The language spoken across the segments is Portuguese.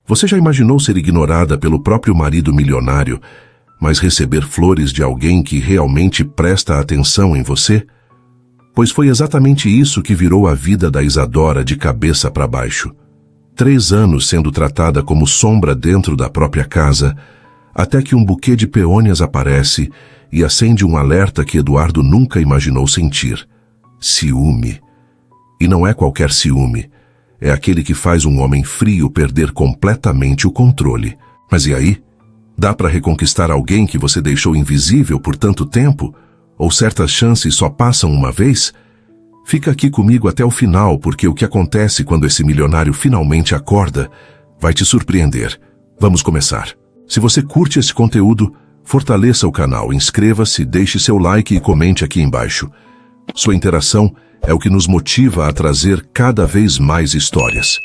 Você já imaginou ser ignorada pelo próprio marido milionário, mas receber flores de alguém que realmente presta atenção em você? Pois foi exatamente isso que virou a vida da Isadora de cabeça para baixo. 3 anos sendo tratada como sombra dentro da própria casa, até que um buquê de peônias aparece e acende um alerta que Eduardo nunca imaginou sentir. Ciúme. E não é qualquer ciúme. É aquele que faz um homem frio perder completamente o controle. Mas e aí? Dá para reconquistar alguém que você deixou invisível por tanto tempo? Ou certas chances só passam uma vez? Fica aqui comigo até o final, porque o que acontece quando esse milionário finalmente acorda vai te surpreender. Vamos começar. Se você curte esse conteúdo, fortaleça o canal, inscreva-se, deixe seu like e comente aqui embaixo. Sua interação é o que nos motiva a trazer cada vez mais histórias.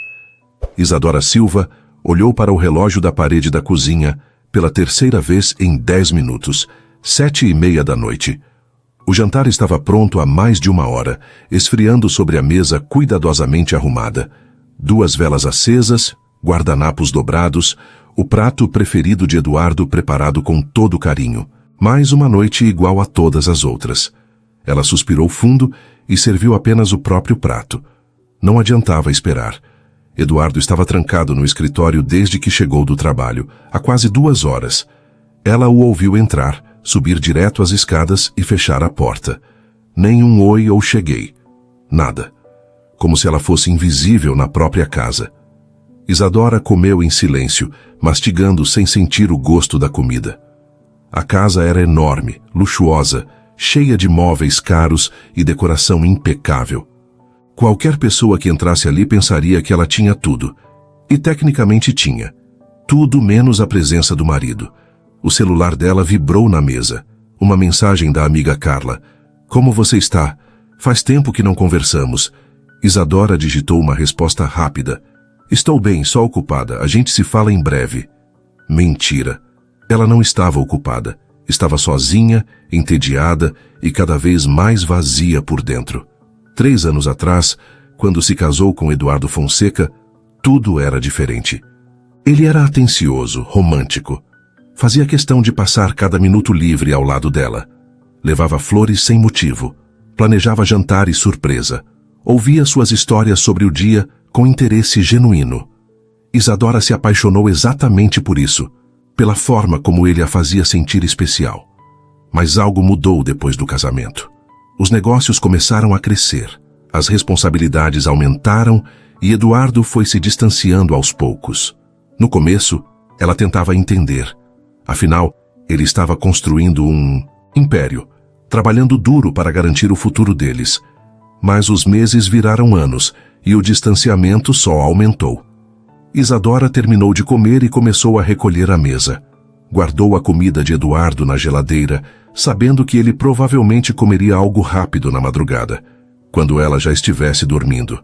Isadora Silva olhou para o relógio da parede da cozinha pela terceira vez em 10 minutos, 7:30 da noite. O jantar estava pronto há mais de 1 hora, esfriando sobre a mesa cuidadosamente arrumada. 2 velas acesas, guardanapos dobrados, o prato preferido de Eduardo preparado com todo carinho. Mais uma noite igual a todas as outras. Ela suspirou fundo e serviu apenas o próprio prato. Não adiantava esperar. Eduardo estava trancado no escritório desde que chegou do trabalho, há quase 2 horas. Ela o ouviu entrar, subir direto as escadas e fechar a porta. Nem um oi ou cheguei. Nada. Como se ela fosse invisível na própria casa. Isadora comeu em silêncio, mastigando sem sentir o gosto da comida. A casa era enorme, luxuosa, cheia de móveis caros e decoração impecável. Qualquer pessoa que entrasse ali pensaria que ela tinha tudo. E tecnicamente tinha. Tudo menos a presença do marido. O celular dela vibrou na mesa. Uma mensagem da amiga Carla. Como você está? Faz tempo que não conversamos. Isadora digitou uma resposta rápida. Estou bem, só ocupada. A gente se fala em breve. Mentira. Ela não estava ocupada. Estava sozinha, entediada e cada vez mais vazia por dentro. 3 anos atrás, quando se casou com Eduardo Fonseca, tudo era diferente. Ele era atencioso, romântico. Fazia questão de passar cada minuto livre ao lado dela. Levava flores sem motivo. Planejava jantar e surpresa. Ouvia suas histórias sobre o dia com interesse genuíno. Isadora se apaixonou exatamente por isso, pela forma como ele a fazia sentir especial. Mas algo mudou depois do casamento. Os negócios começaram a crescer, as responsabilidades aumentaram e Eduardo foi se distanciando aos poucos. No começo, ela tentava entender. Afinal, ele estava construindo um império, trabalhando duro para garantir o futuro deles. Mas os meses viraram anos e o distanciamento só aumentou. Isadora terminou de comer e começou a recolher a mesa. Guardou a comida de Eduardo na geladeira, sabendo que ele provavelmente comeria algo rápido na madrugada, quando ela já estivesse dormindo.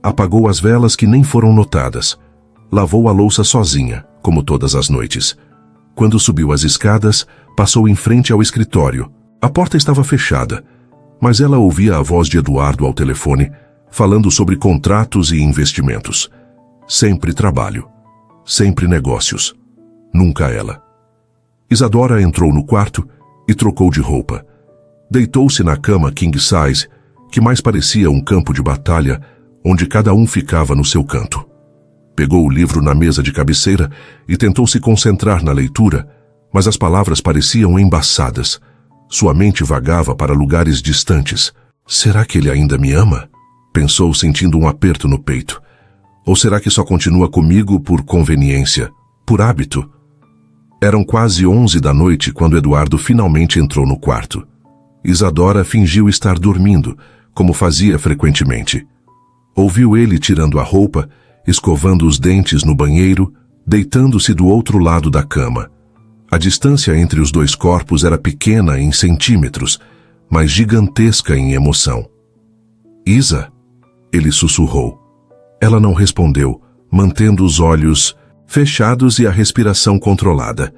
Apagou as velas que nem foram notadas. Lavou a louça sozinha, como todas as noites. Quando subiu as escadas, passou em frente ao escritório. A porta estava fechada, mas ela ouvia a voz de Eduardo ao telefone, falando sobre contratos e investimentos. Sempre trabalho. Sempre negócios. Nunca ela. Isadora entrou no quarto e trocou de roupa. Deitou-se na cama king size, que mais parecia um campo de batalha, onde cada um ficava no seu canto. Pegou o livro na mesa de cabeceira e tentou se concentrar na leitura, mas as palavras pareciam embaçadas. Sua mente vagava para lugares distantes. Será que ele ainda me ama? Pensou, sentindo um aperto no peito. Ou será que só continua comigo por conveniência, por hábito? Eram quase 11 da noite quando Eduardo finalmente entrou no quarto. Isadora fingiu estar dormindo, como fazia frequentemente. Ouviu ele tirando a roupa, escovando os dentes no banheiro, deitando-se do outro lado da cama. A distância entre os 2 corpos era pequena em centímetros, mas gigantesca em emoção. Isa? Ele sussurrou. Ela não respondeu, mantendo os olhos fechados e a respiração controlada.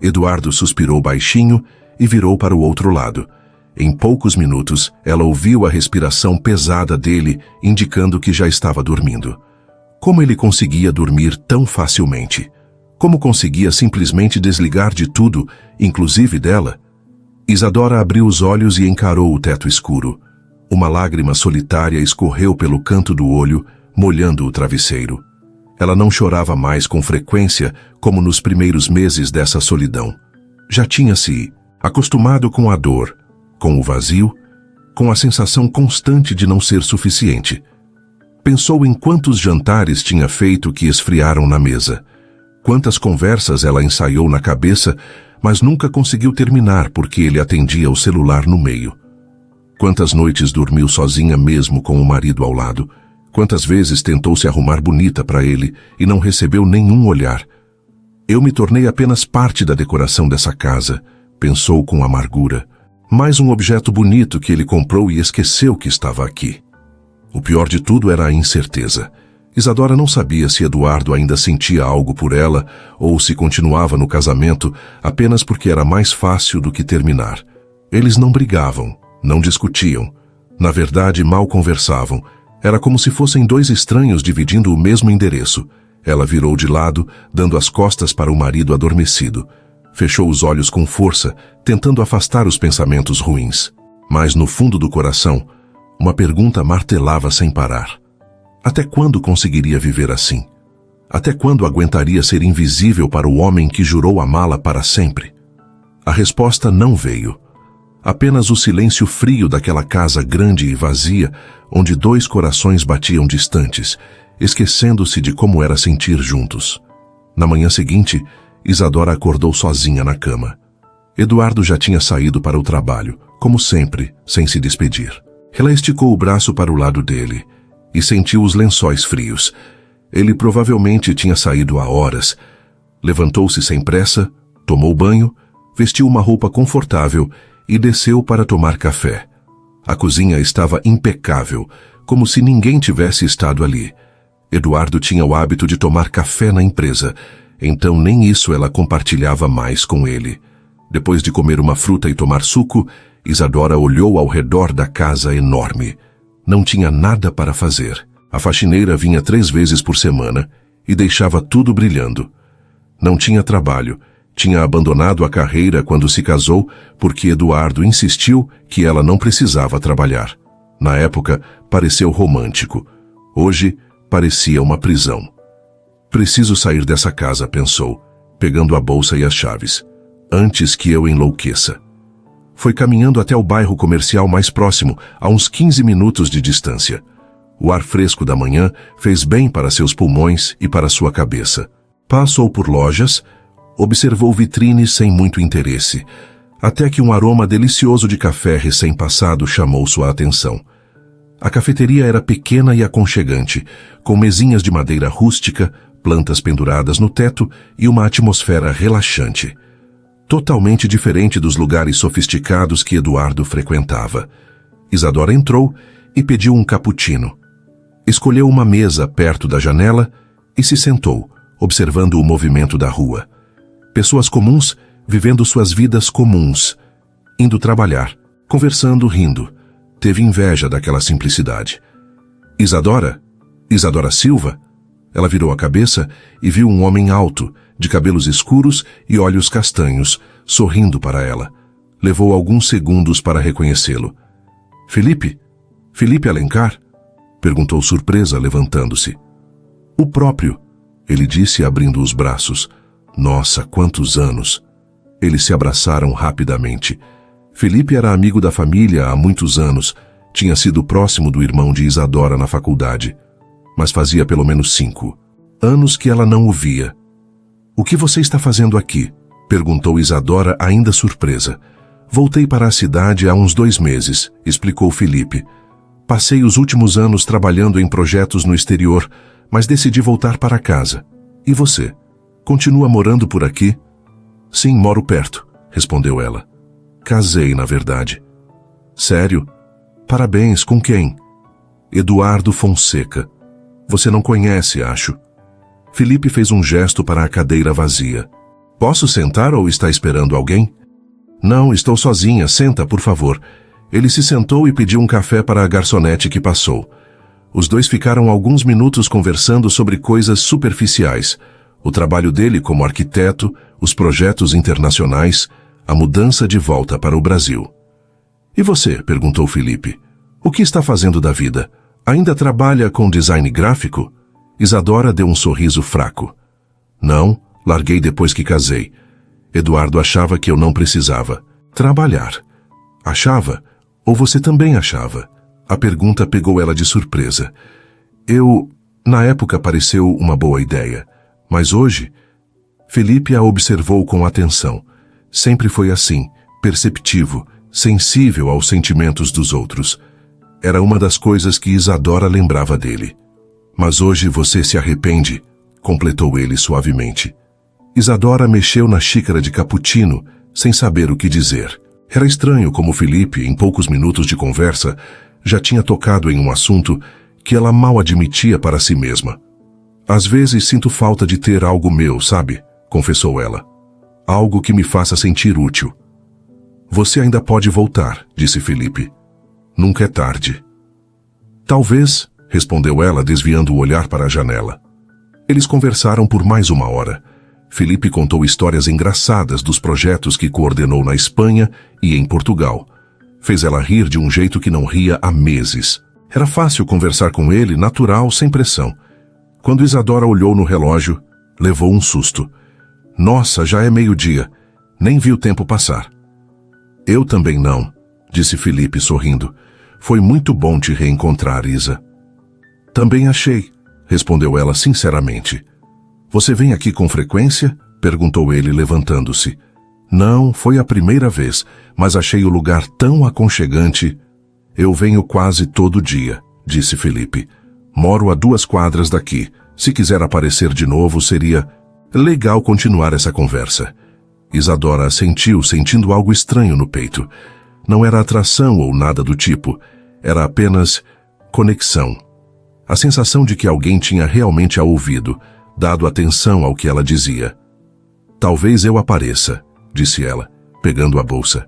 Eduardo suspirou baixinho e virou para o outro lado. Em poucos minutos, ela ouviu a respiração pesada dele, indicando que já estava dormindo. Como ele conseguia dormir tão facilmente? Como conseguia simplesmente desligar de tudo, inclusive dela? Isadora abriu os olhos e encarou o teto escuro. Uma lágrima solitária escorreu pelo canto do olho, molhando o travesseiro. Ela não chorava mais com frequência, como nos primeiros meses dessa solidão. Já tinha se acostumado com a dor, com o vazio, com a sensação constante de não ser suficiente. Pensou em quantos jantares tinha feito que esfriaram na mesa. Quantas conversas ela ensaiou na cabeça, mas nunca conseguiu terminar porque ele atendia o celular no meio. Quantas noites dormiu sozinha mesmo com o marido ao lado. Quantas vezes tentou se arrumar bonita para ele e não recebeu nenhum olhar. Eu me tornei apenas parte da decoração dessa casa, pensou com amargura. Mais um objeto bonito que ele comprou e esqueceu que estava aqui. O pior de tudo era a incerteza. Isadora não sabia se Eduardo ainda sentia algo por ela ou se continuava no casamento apenas porque era mais fácil do que terminar. Eles não brigavam, não discutiam. Na verdade, mal conversavam. Era como se fossem dois estranhos dividindo o mesmo endereço. Ela virou de lado, dando as costas para o marido adormecido. Fechou os olhos com força, tentando afastar os pensamentos ruins. Mas no fundo do coração, uma pergunta martelava sem parar. Até quando conseguiria viver assim? Até quando aguentaria ser invisível para o homem que jurou amá-la para sempre? A resposta não veio. Apenas o silêncio frio daquela casa grande e vazia, onde dois corações batiam distantes, esquecendo-se de como era sentir juntos. Na manhã seguinte, Isadora acordou sozinha na cama. Eduardo já tinha saído para o trabalho, como sempre, sem se despedir. Ela esticou o braço para o lado dele e sentiu os lençóis frios. Ele provavelmente tinha saído há horas. Levantou-se sem pressa, tomou banho, vestiu uma roupa confortável e desceu para tomar café. A cozinha estava impecável, como se ninguém tivesse estado ali. Eduardo tinha o hábito de tomar café na empresa, então nem isso ela compartilhava mais com ele. Depois de comer uma fruta e tomar suco, Isadora olhou ao redor da casa enorme. Não tinha nada para fazer. A faxineira vinha 3 vezes por semana e deixava tudo brilhando. Não tinha trabalho. Tinha abandonado a carreira quando se casou porque Eduardo insistiu que ela não precisava trabalhar. Na época, pareceu romântico. Hoje, parecia uma prisão. Preciso sair dessa casa, pensou, pegando a bolsa e as chaves, antes que eu enlouqueça. Foi caminhando até o bairro comercial mais próximo, a uns 15 minutos de distância. O ar fresco da manhã fez bem para seus pulmões e para sua cabeça. Passou por lojas, observou vitrines sem muito interesse, até que um aroma delicioso de café recém-passado chamou sua atenção. A cafeteria era pequena e aconchegante, com mesinhas de madeira rústica, plantas penduradas no teto e uma atmosfera relaxante. Totalmente diferente dos lugares sofisticados que Eduardo frequentava. Isadora entrou e pediu um cappuccino. Escolheu uma mesa perto da janela e se sentou, observando o movimento da rua. Pessoas comuns vivendo suas vidas comuns, indo trabalhar, conversando, rindo. Teve inveja daquela simplicidade. Isadora? Isadora Silva? Ela virou a cabeça e viu um homem alto, de cabelos escuros e olhos castanhos, sorrindo para ela. Levou alguns segundos para reconhecê-lo. Felipe? Felipe Alencar? Perguntou surpresa, levantando-se. O próprio, ele disse abrindo os braços. Nossa, quantos anos! Eles se abraçaram rapidamente. Felipe era amigo da família há muitos anos, tinha sido próximo do irmão de Isadora na faculdade. Mas fazia pelo menos 5 anos que ela não o via. O que você está fazendo aqui? Perguntou Isadora, ainda surpresa. Voltei para a cidade há uns 2 meses, explicou Felipe. Passei os últimos anos trabalhando em projetos no exterior, mas decidi voltar para casa. E você? Continua morando por aqui? Sim, moro perto, respondeu ela. Casei, na verdade. Sério? Parabéns, com quem? Eduardo Fonseca. Você não conhece, acho. Felipe fez um gesto para a cadeira vazia. Posso sentar ou está esperando alguém? Não, estou sozinha. Senta, por favor. Ele se sentou e pediu um café para a garçonete que passou. Os dois ficaram alguns minutos conversando sobre coisas superficiais. O trabalho dele como arquiteto, os projetos internacionais, a mudança de volta para o Brasil. E você? Perguntou Felipe. O que está fazendo da vida? Ainda trabalha com design gráfico? Isadora deu um sorriso fraco. Não, larguei depois que casei. Eduardo achava que eu não precisava trabalhar. Achava? Ou você também achava? A pergunta pegou ela de surpresa. Na época pareceu uma boa ideia, mas hoje... Felipe a observou com atenção. Sempre foi assim, perceptivo, sensível aos sentimentos dos outros. Era uma das coisas que Isadora lembrava dele. Mas hoje você se arrepende, completou ele suavemente. Isadora mexeu na xícara de cappuccino, sem saber o que dizer. Era estranho como Felipe, em poucos minutos de conversa, já tinha tocado em um assunto que ela mal admitia para si mesma. Às vezes sinto falta de ter algo meu, sabe? Confessou ela. Algo que me faça sentir útil. Você ainda pode voltar, disse Felipe. Nunca é tarde. Talvez, respondeu ela, desviando o olhar para a janela. Eles conversaram por mais uma hora. Felipe contou histórias engraçadas dos projetos que coordenou na Espanha e em Portugal. Fez ela rir de um jeito que não ria há meses. Era fácil conversar com ele, natural, sem pressão. Quando Isadora olhou no relógio, levou um susto. Nossa, já é meio-dia. Nem vi o tempo passar. Eu também não, disse Felipe sorrindo. Foi muito bom te reencontrar, Isa. Também achei, respondeu ela sinceramente. Você vem aqui com frequência? Perguntou ele, levantando-se. Não, foi a primeira vez, mas achei o lugar tão aconchegante. Eu venho quase todo dia, disse Felipe. Moro a 2 quadras daqui. Se quiser aparecer de novo, seria legal continuar essa conversa. Isadora assentiu, sentindo algo estranho no peito. Não era atração ou nada do tipo. Era apenas conexão. A sensação de que alguém tinha realmente a ouvido, dado atenção ao que ela dizia. Talvez eu apareça, disse ela, pegando a bolsa.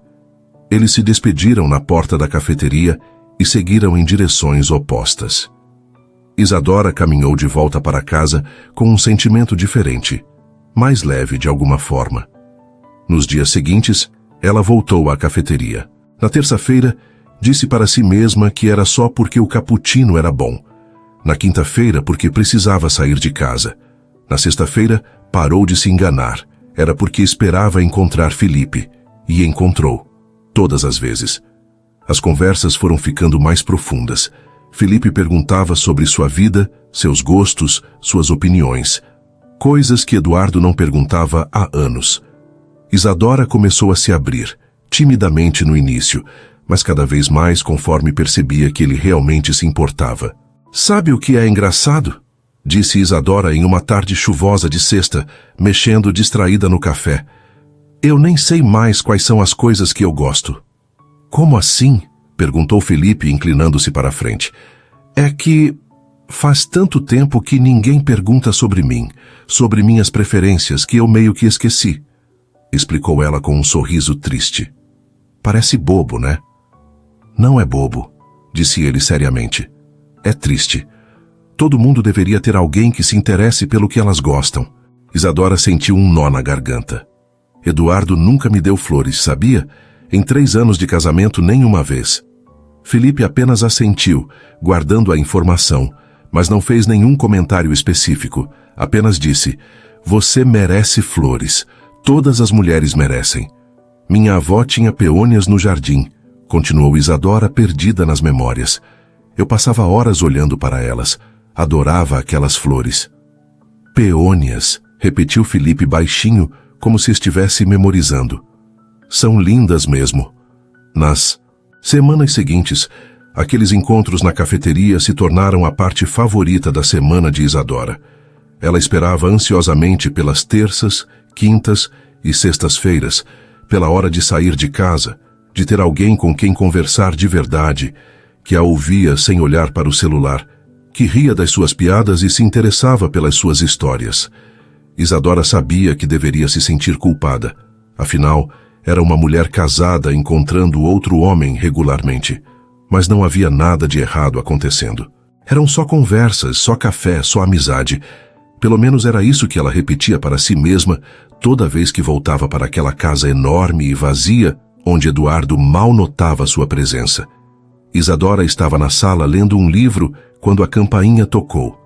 Eles se despediram na porta da cafeteria e seguiram em direções opostas. Isadora caminhou de volta para casa com um sentimento diferente, mais leve de alguma forma. Nos dias seguintes, ela voltou à cafeteria. Na terça-feira, disse para si mesma que era só porque o cappuccino era bom. Na quinta-feira, porque precisava sair de casa. Na sexta-feira, parou de se enganar. Era porque esperava encontrar Felipe. E encontrou. Todas as vezes. As conversas foram ficando mais profundas. Felipe perguntava sobre sua vida, seus gostos, suas opiniões. Coisas que Eduardo não perguntava há anos. Isadora começou a se abrir, timidamente no início, mas cada vez mais conforme percebia que ele realmente se importava. Sabe o que é engraçado? Disse Isadora em uma tarde chuvosa de sexta, mexendo distraída no café. Eu nem sei mais quais são as coisas que eu gosto. Como assim? Perguntou Felipe, inclinando-se para a frente. É que faz tanto tempo que ninguém pergunta sobre mim, sobre minhas preferências, que eu meio que esqueci. Explicou ela com um sorriso triste. Parece bobo, né? Não é bobo, disse ele seriamente. É triste. Todo mundo deveria ter alguém que se interesse pelo que elas gostam. Isadora sentiu um nó na garganta. Eduardo nunca me deu flores, sabia? Em 3 anos de casamento, nenhuma vez. Felipe apenas assentiu, guardando a informação, mas não fez nenhum comentário específico. Apenas disse, você merece flores. Todas as mulheres merecem. Minha avó tinha peônias no jardim, continuou Isadora, perdida nas memórias. Eu passava horas olhando para elas. Adorava aquelas flores. Peônias, repetiu Felipe baixinho, como se estivesse memorizando. São lindas mesmo. Nas semanas seguintes, aqueles encontros na cafeteria se tornaram a parte favorita da semana de Isadora. Ela esperava ansiosamente pelas terças, quintas e sextas-feiras, pela hora de sair de casa, de ter alguém com quem conversar de verdade, que a ouvia sem olhar para o celular, que ria das suas piadas e se interessava pelas suas histórias. Isadora sabia que deveria se sentir culpada. Afinal, era uma mulher casada encontrando outro homem regularmente. Mas não havia nada de errado acontecendo. Eram só conversas, só café, só amizade. Pelo menos era isso que ela repetia para si mesma toda vez que voltava para aquela casa enorme e vazia, onde Eduardo mal notava sua presença. Isadora estava na sala lendo um livro quando a campainha tocou.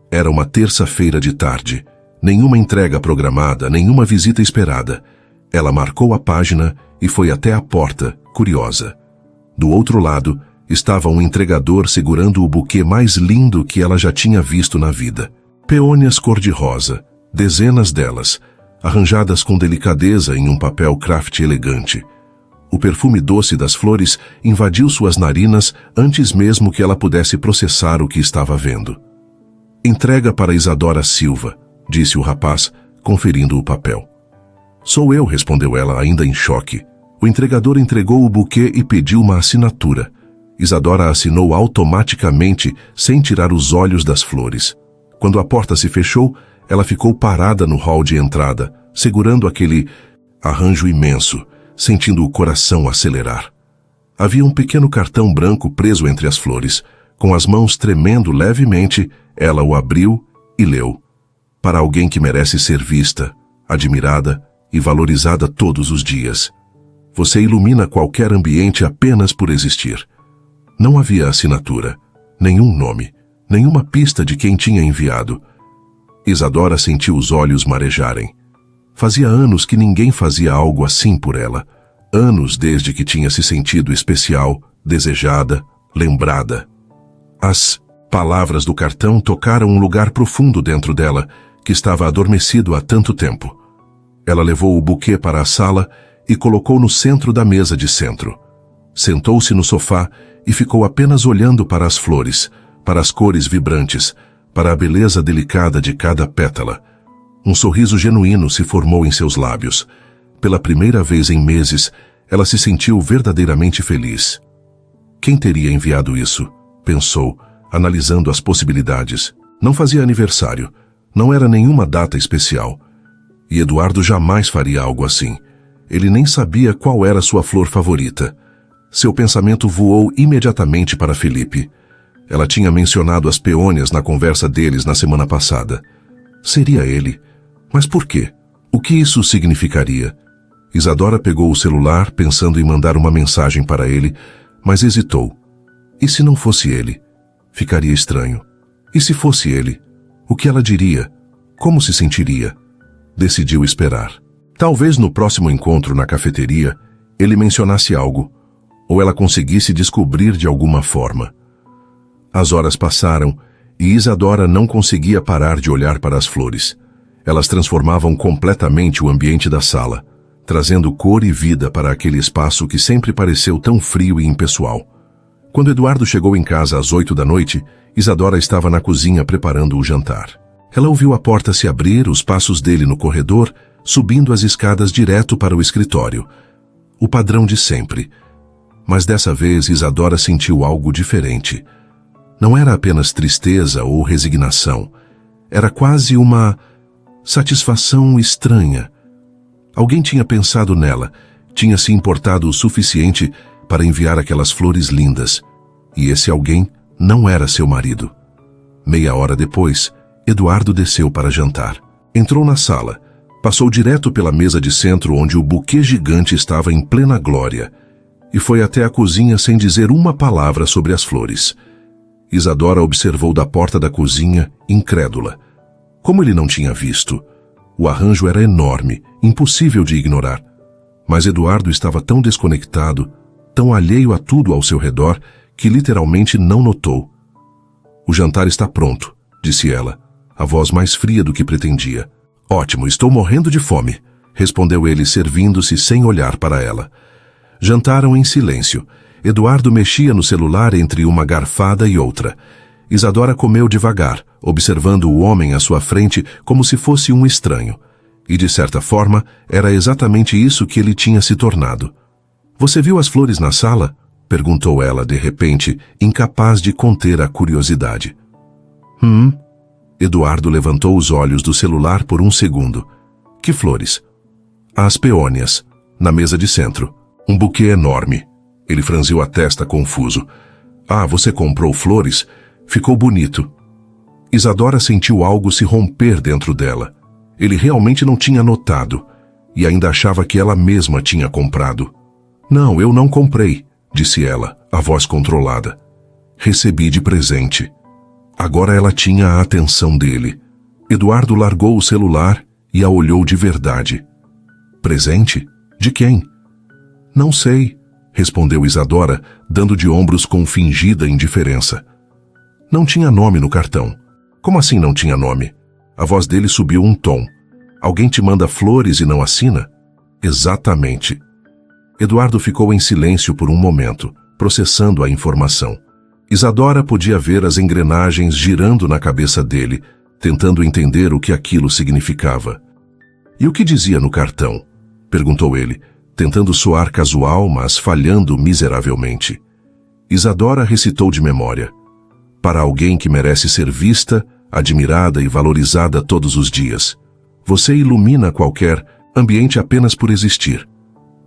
Era uma terça-feira de tarde. Nenhuma entrega programada, nenhuma visita esperada. Ela marcou a página e foi até a porta, curiosa. Do outro lado, estava um entregador segurando o buquê mais lindo que ela já tinha visto na vida. Peônias cor-de-rosa, dezenas delas, arranjadas com delicadeza em um papel craft elegante. O perfume doce das flores invadiu suas narinas antes mesmo que ela pudesse processar o que estava vendo. "Entrega para Isadora Silva", disse o rapaz, conferindo o papel. "Sou eu", respondeu ela, ainda em choque. O entregador entregou o buquê e pediu uma assinatura. Isadora assinou automaticamente, sem tirar os olhos das flores. Quando a porta se fechou, ela ficou parada no hall de entrada, segurando aquele arranjo imenso, sentindo o coração acelerar. Havia um pequeno cartão branco preso entre as flores. Com as mãos tremendo levemente, ela o abriu e leu. "Para alguém que merece ser vista, admirada e valorizada todos os dias. Você ilumina qualquer ambiente apenas por existir." Não havia assinatura, nenhum nome, nenhuma pista de quem tinha enviado. Isadora sentiu os olhos marejarem. Fazia anos que ninguém fazia algo assim por ela. Anos desde que tinha se sentido especial, desejada, lembrada. As palavras do cartão tocaram um lugar profundo dentro dela, que estava adormecido há tanto tempo. Ela levou o buquê para a sala e colocou no centro da mesa de centro. Sentou-se no sofá e ficou apenas olhando para as flores, para as cores vibrantes, para a beleza delicada de cada pétala. Um sorriso genuíno se formou em seus lábios. Pela primeira vez em meses, ela se sentiu verdadeiramente feliz. Quem teria enviado isso? Pensou, analisando as possibilidades. Não fazia aniversário. Não era nenhuma data especial. E Eduardo jamais faria algo assim. Ele nem sabia qual era sua flor favorita. Seu pensamento voou imediatamente para Felipe. Ela tinha mencionado as peônias na conversa deles na semana passada. Seria ele. Mas por quê? O que isso significaria? Isadora pegou o celular, pensando em mandar uma mensagem para ele, mas hesitou. E se não fosse ele? Ficaria estranho. E se fosse ele? O que ela diria? Como se sentiria? Decidiu esperar. Talvez no próximo encontro na cafeteria, ele mencionasse algo, ou ela conseguisse descobrir de alguma forma. As horas passaram e Isadora não conseguia parar de olhar para as flores. Elas transformavam completamente o ambiente da sala, trazendo cor e vida para aquele espaço que sempre pareceu tão frio e impessoal. Quando Eduardo chegou em casa às 8 da noite, Isadora estava na cozinha preparando o jantar. Ela ouviu a porta se abrir, os passos dele no corredor, subindo as escadas direto para o escritório. O padrão de sempre. Mas dessa vez Isadora sentiu algo diferente. Não era apenas tristeza ou resignação. Era quase uma satisfação estranha. Alguém tinha pensado nela, tinha se importado o suficiente para enviar aquelas flores lindas. E esse alguém não era seu marido. Meia hora depois, Eduardo desceu para jantar. Entrou na sala, passou direto pela mesa de centro onde o buquê gigante estava em plena glória, e foi até a cozinha sem dizer uma palavra sobre as flores. Isadora observou da porta da cozinha, incrédula. Como ele não tinha visto? O arranjo era enorme, impossível de ignorar. Mas Eduardo estava tão desconectado, tão alheio a tudo ao seu redor, que literalmente não notou. "O jantar está pronto", disse ela, a voz mais fria do que pretendia. "Ótimo, estou morrendo de fome", respondeu ele, servindo-se sem olhar para ela. Jantaram em silêncio. Eduardo mexia no celular entre uma garfada e outra. Isadora comeu devagar, observando o homem à sua frente como se fosse um estranho. E, de certa forma, era exatamente isso que ele tinha se tornado. "Você viu as flores na sala?", perguntou ela de repente, incapaz de conter a curiosidade. Eduardo levantou os olhos do celular por um segundo. "Que flores?" "As peônias, na mesa de centro. Um buquê enorme." Ele franziu a testa confuso. "Ah, você comprou flores? Ficou bonito. Isadora sentiu algo se romper dentro dela. Ele realmente não tinha notado, e ainda achava que ela mesma tinha comprado. Não, eu não comprei, disse ela, a voz controlada. Recebi de presente. Agora ela tinha a atenção dele. Eduardo largou o celular e a olhou de verdade. Presente? De quem? Não sei, respondeu Isadora, dando de ombros com fingida indiferença. Não tinha nome no cartão. Como assim não tinha nome? A voz dele subiu um tom. Alguém te manda flores e não assina? Exatamente. Eduardo ficou em silêncio por um momento, processando a informação. Isadora podia ver as engrenagens girando na cabeça dele, tentando entender o que aquilo significava. E o que dizia no cartão? Perguntou ele, tentando soar casual, mas falhando miseravelmente. Isadora recitou de memória. Para alguém que merece ser vista, admirada e valorizada todos os dias. Você ilumina qualquer ambiente apenas por existir.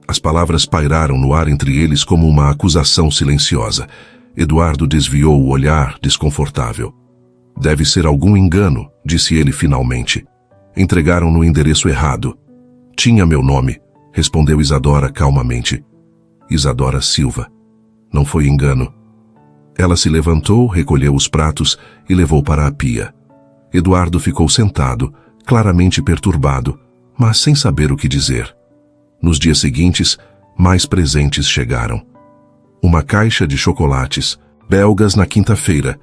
As palavras pairaram no ar entre eles como uma acusação silenciosa. Eduardo desviou o olhar, desconfortável. Deve ser algum engano, disse ele finalmente. Entregaram no endereço errado. Tinha meu nome, respondeu Isadora calmamente. Isadora Silva. Não foi engano. Ela se levantou, recolheu os pratos e levou para a pia. Eduardo ficou sentado, claramente perturbado, mas sem saber o que dizer. Nos dias seguintes, mais presentes chegaram. Uma caixa de chocolates, belgas na quinta-feira,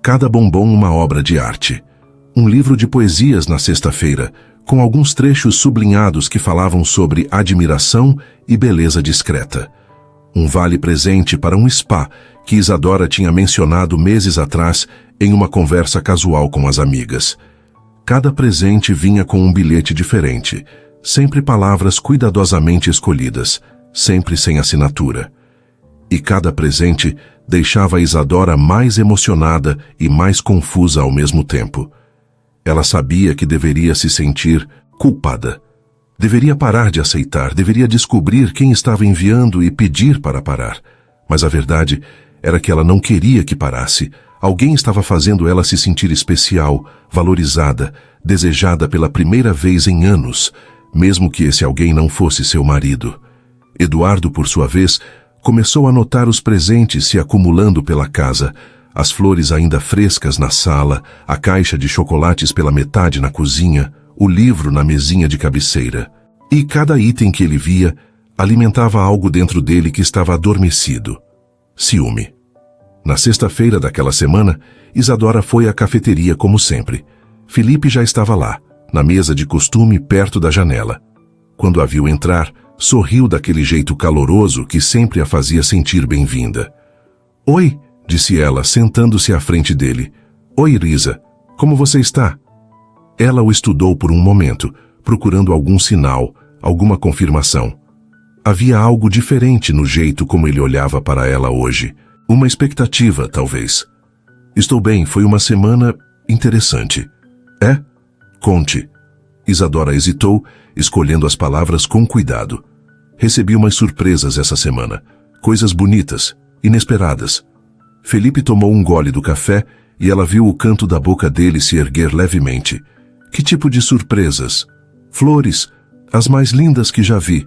cada bombom uma obra de arte. Um livro de poesias na sexta-feira, com alguns trechos sublinhados que falavam sobre admiração e beleza discreta. Um vale-presente para um spa que Isadora tinha mencionado meses atrás em uma conversa casual com as amigas. Cada presente vinha com um bilhete diferente, sempre palavras cuidadosamente escolhidas, sempre sem assinatura. E cada presente deixava Isadora mais emocionada e mais confusa ao mesmo tempo. Ela sabia que deveria se sentir culpada. Deveria parar de aceitar, deveria descobrir quem estava enviando e pedir para parar. Mas a verdade era que ela não queria que parasse. Alguém estava fazendo ela se sentir especial, valorizada, desejada pela primeira vez em anos, mesmo que esse alguém não fosse seu marido. Eduardo, por sua vez, começou a notar os presentes se acumulando pela casa, as flores ainda frescas na sala, a caixa de chocolates pela metade na cozinha, o livro na mesinha de cabeceira. E cada item que ele via alimentava algo dentro dele que estava adormecido. Ciúme. Na sexta-feira daquela semana, Isadora foi à cafeteria como sempre. Felipe já estava lá, na mesa de costume perto da janela. Quando a viu entrar, sorriu daquele jeito caloroso que sempre a fazia sentir bem-vinda. Oi, disse ela, sentando-se à frente dele. Oi, Risa, como você está? Ela o estudou por um momento, procurando algum sinal, alguma confirmação. Havia algo diferente no jeito como ele olhava para ela hoje. Uma expectativa, talvez. Estou bem, foi uma semana interessante. É? Conte. Isadora hesitou, escolhendo as palavras com cuidado. Recebi umas surpresas essa semana. Coisas bonitas, inesperadas. Felipe tomou um gole do café e ela viu o canto da boca dele se erguer levemente. Que tipo de surpresas? Flores, as mais lindas que já vi.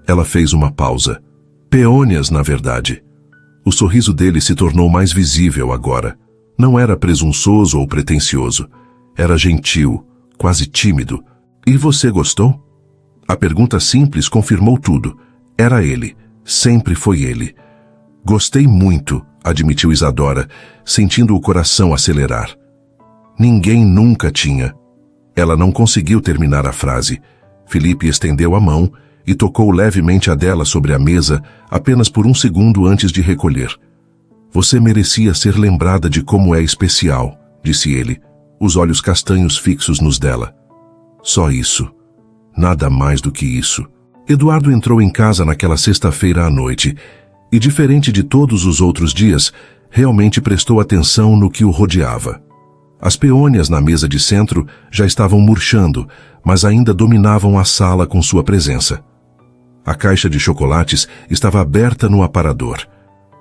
Ela fez uma pausa. Peônias, na verdade. O sorriso dele se tornou mais visível agora. Não era presunçoso ou pretensioso. Era gentil, quase tímido. E você gostou? A pergunta simples confirmou tudo. Era ele. Sempre foi ele. Gostei muito, admitiu Isadora, sentindo o coração acelerar. Ninguém nunca tinha. Ela não conseguiu terminar a frase. Felipe estendeu a mão e tocou levemente a dela sobre a mesa apenas por um segundo antes de recolher. Você merecia ser lembrada de como é especial, disse ele, os olhos castanhos fixos nos dela. Só isso. Nada mais do que isso. Eduardo entrou em casa naquela sexta-feira à noite e, diferente de todos os outros dias, realmente prestou atenção no que o rodeava. As peônias na mesa de centro já estavam murchando, mas ainda dominavam a sala com sua presença. A caixa de chocolates estava aberta no aparador.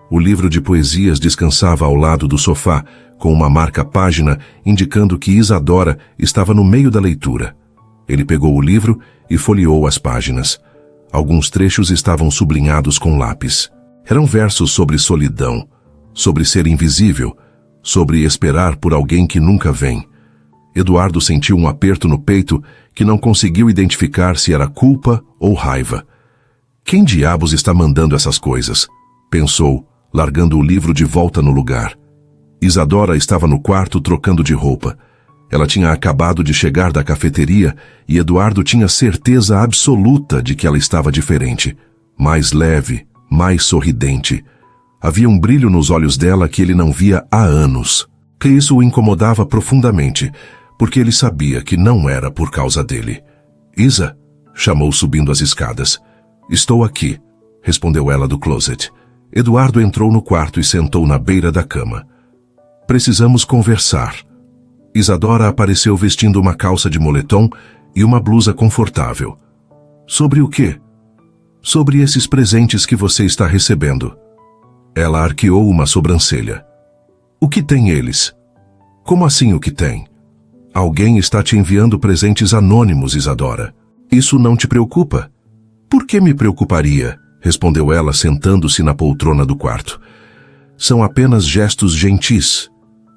O livro de poesias descansava ao lado do sofá, com uma marca-página indicando que Isadora estava no meio da leitura. Ele pegou o livro e folheou as páginas. Alguns trechos estavam sublinhados com lápis. Eram versos sobre solidão, sobre ser invisível, sobre esperar por alguém que nunca vem. Eduardo sentiu um aperto no peito que não conseguiu identificar se era culpa ou raiva. Quem diabos está mandando essas coisas? Pensou, largando o livro de volta no lugar. Isadora estava no quarto trocando de roupa. Ela tinha acabado de chegar da cafeteria e Eduardo tinha certeza absoluta de que ela estava diferente. Mais leve, mais sorridente. Havia um brilho nos olhos dela que ele não via há anos. Que isso o incomodava profundamente, porque ele sabia que não era por causa dele. Isa, chamou subindo as escadas. Estou aqui, respondeu ela do closet. Eduardo entrou no quarto e sentou na beira da cama. Precisamos conversar. Isadora apareceu vestindo uma calça de moletom e uma blusa confortável. Sobre o quê? Sobre esses presentes que você está recebendo. Ela arqueou uma sobrancelha. O que tem eles? Como assim o que tem? Alguém está te enviando presentes anônimos, Isadora. Isso não te preocupa? Por que me preocuparia? Respondeu ela, sentando-se na poltrona do quarto. São apenas gestos gentis.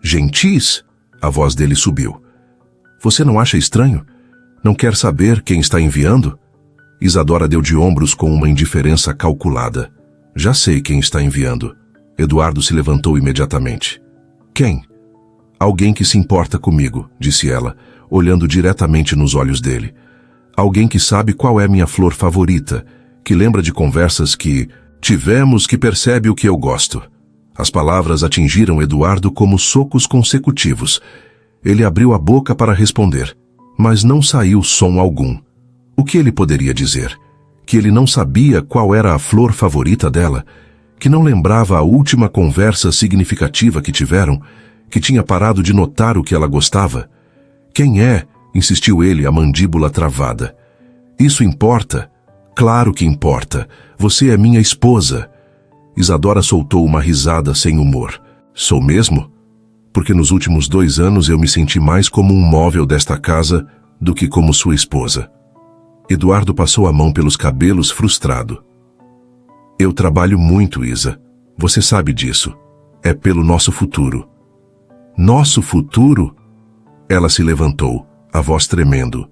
Gentis? A voz dele subiu. Você não acha estranho? Não quer saber quem está enviando? Isadora deu de ombros com uma indiferença calculada. Já sei quem está enviando. Eduardo se levantou imediatamente. Quem? Alguém que se importa comigo, disse ela, olhando diretamente nos olhos dele. Alguém que sabe qual é minha flor favorita, que lembra de conversas que tivemos, que percebe o que eu gosto. As palavras atingiram Eduardo como socos consecutivos. Ele abriu a boca para responder, mas não saiu som algum. O que ele poderia dizer? Que ele não sabia qual era a flor favorita dela? Que não lembrava a última conversa significativa que tiveram? Que tinha parado de notar o que ela gostava? Quem é? Insistiu ele, a mandíbula travada. Isso importa? Claro que importa. Você é minha esposa. Isadora soltou uma risada sem humor. Sou mesmo? Porque nos últimos 2 anos eu me senti mais como um móvel desta casa do que como sua esposa. Eduardo passou a mão pelos cabelos frustrado. Eu trabalho muito, Isa. Você sabe disso. É pelo nosso futuro. Nosso futuro? Ela se levantou, a voz tremendo.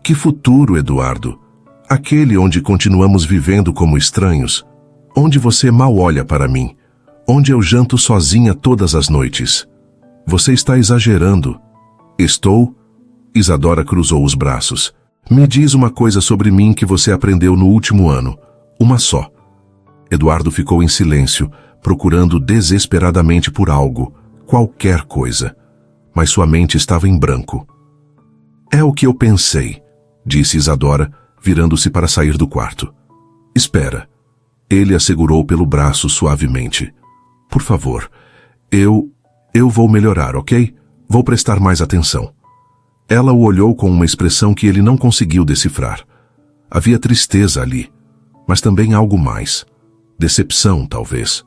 Que futuro, Eduardo? Aquele onde continuamos vivendo como estranhos, onde você mal olha para mim, onde eu janto sozinha todas as noites. Você está exagerando. Estou? Isadora cruzou os braços. Me diz uma coisa sobre mim que você aprendeu no último ano. Uma só. Eduardo ficou em silêncio, procurando desesperadamente por algo, qualquer coisa. Mas sua mente estava em branco. É o que eu pensei, disse Isadora, virando-se para sair do quarto. Espera. Ele a segurou pelo braço suavemente. Por favor, eu vou melhorar, ok? Vou prestar mais atenção. Ela o olhou com uma expressão que ele não conseguiu decifrar. Havia tristeza ali, mas também algo mais. Decepção, talvez.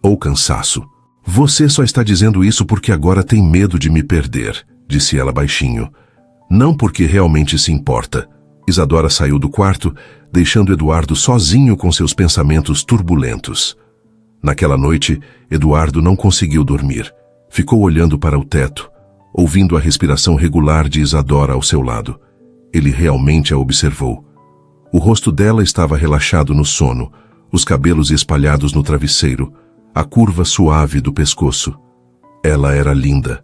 Ou cansaço. Você só está dizendo isso porque agora tem medo de me perder, disse ela baixinho. Não porque realmente se importa. Isadora saiu do quarto, deixando Eduardo sozinho com seus pensamentos turbulentos. Naquela noite, Eduardo não conseguiu dormir. Ficou olhando para o teto, ouvindo a respiração regular de Isadora ao seu lado. Ele realmente a observou. O rosto dela estava relaxado no sono, os cabelos espalhados no travesseiro, a curva suave do pescoço. Ela era linda.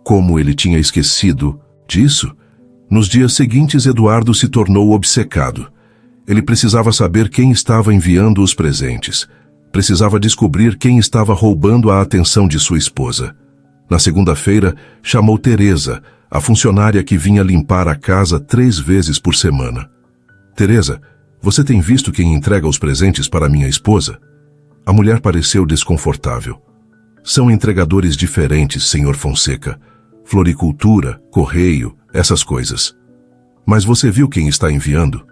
Como ele tinha esquecido disso? Nos dias seguintes, Eduardo se tornou obcecado. Ele precisava saber quem estava enviando os presentes. Precisava descobrir quem estava roubando a atenção de sua esposa. Na segunda-feira, chamou Teresa, a funcionária que vinha limpar a casa 3 vezes por semana. Teresa, você tem visto quem entrega os presentes para minha esposa? A mulher pareceu desconfortável. São entregadores diferentes, Sr. Fonseca. Floricultura, correio, essas coisas. Mas você viu quem está enviando?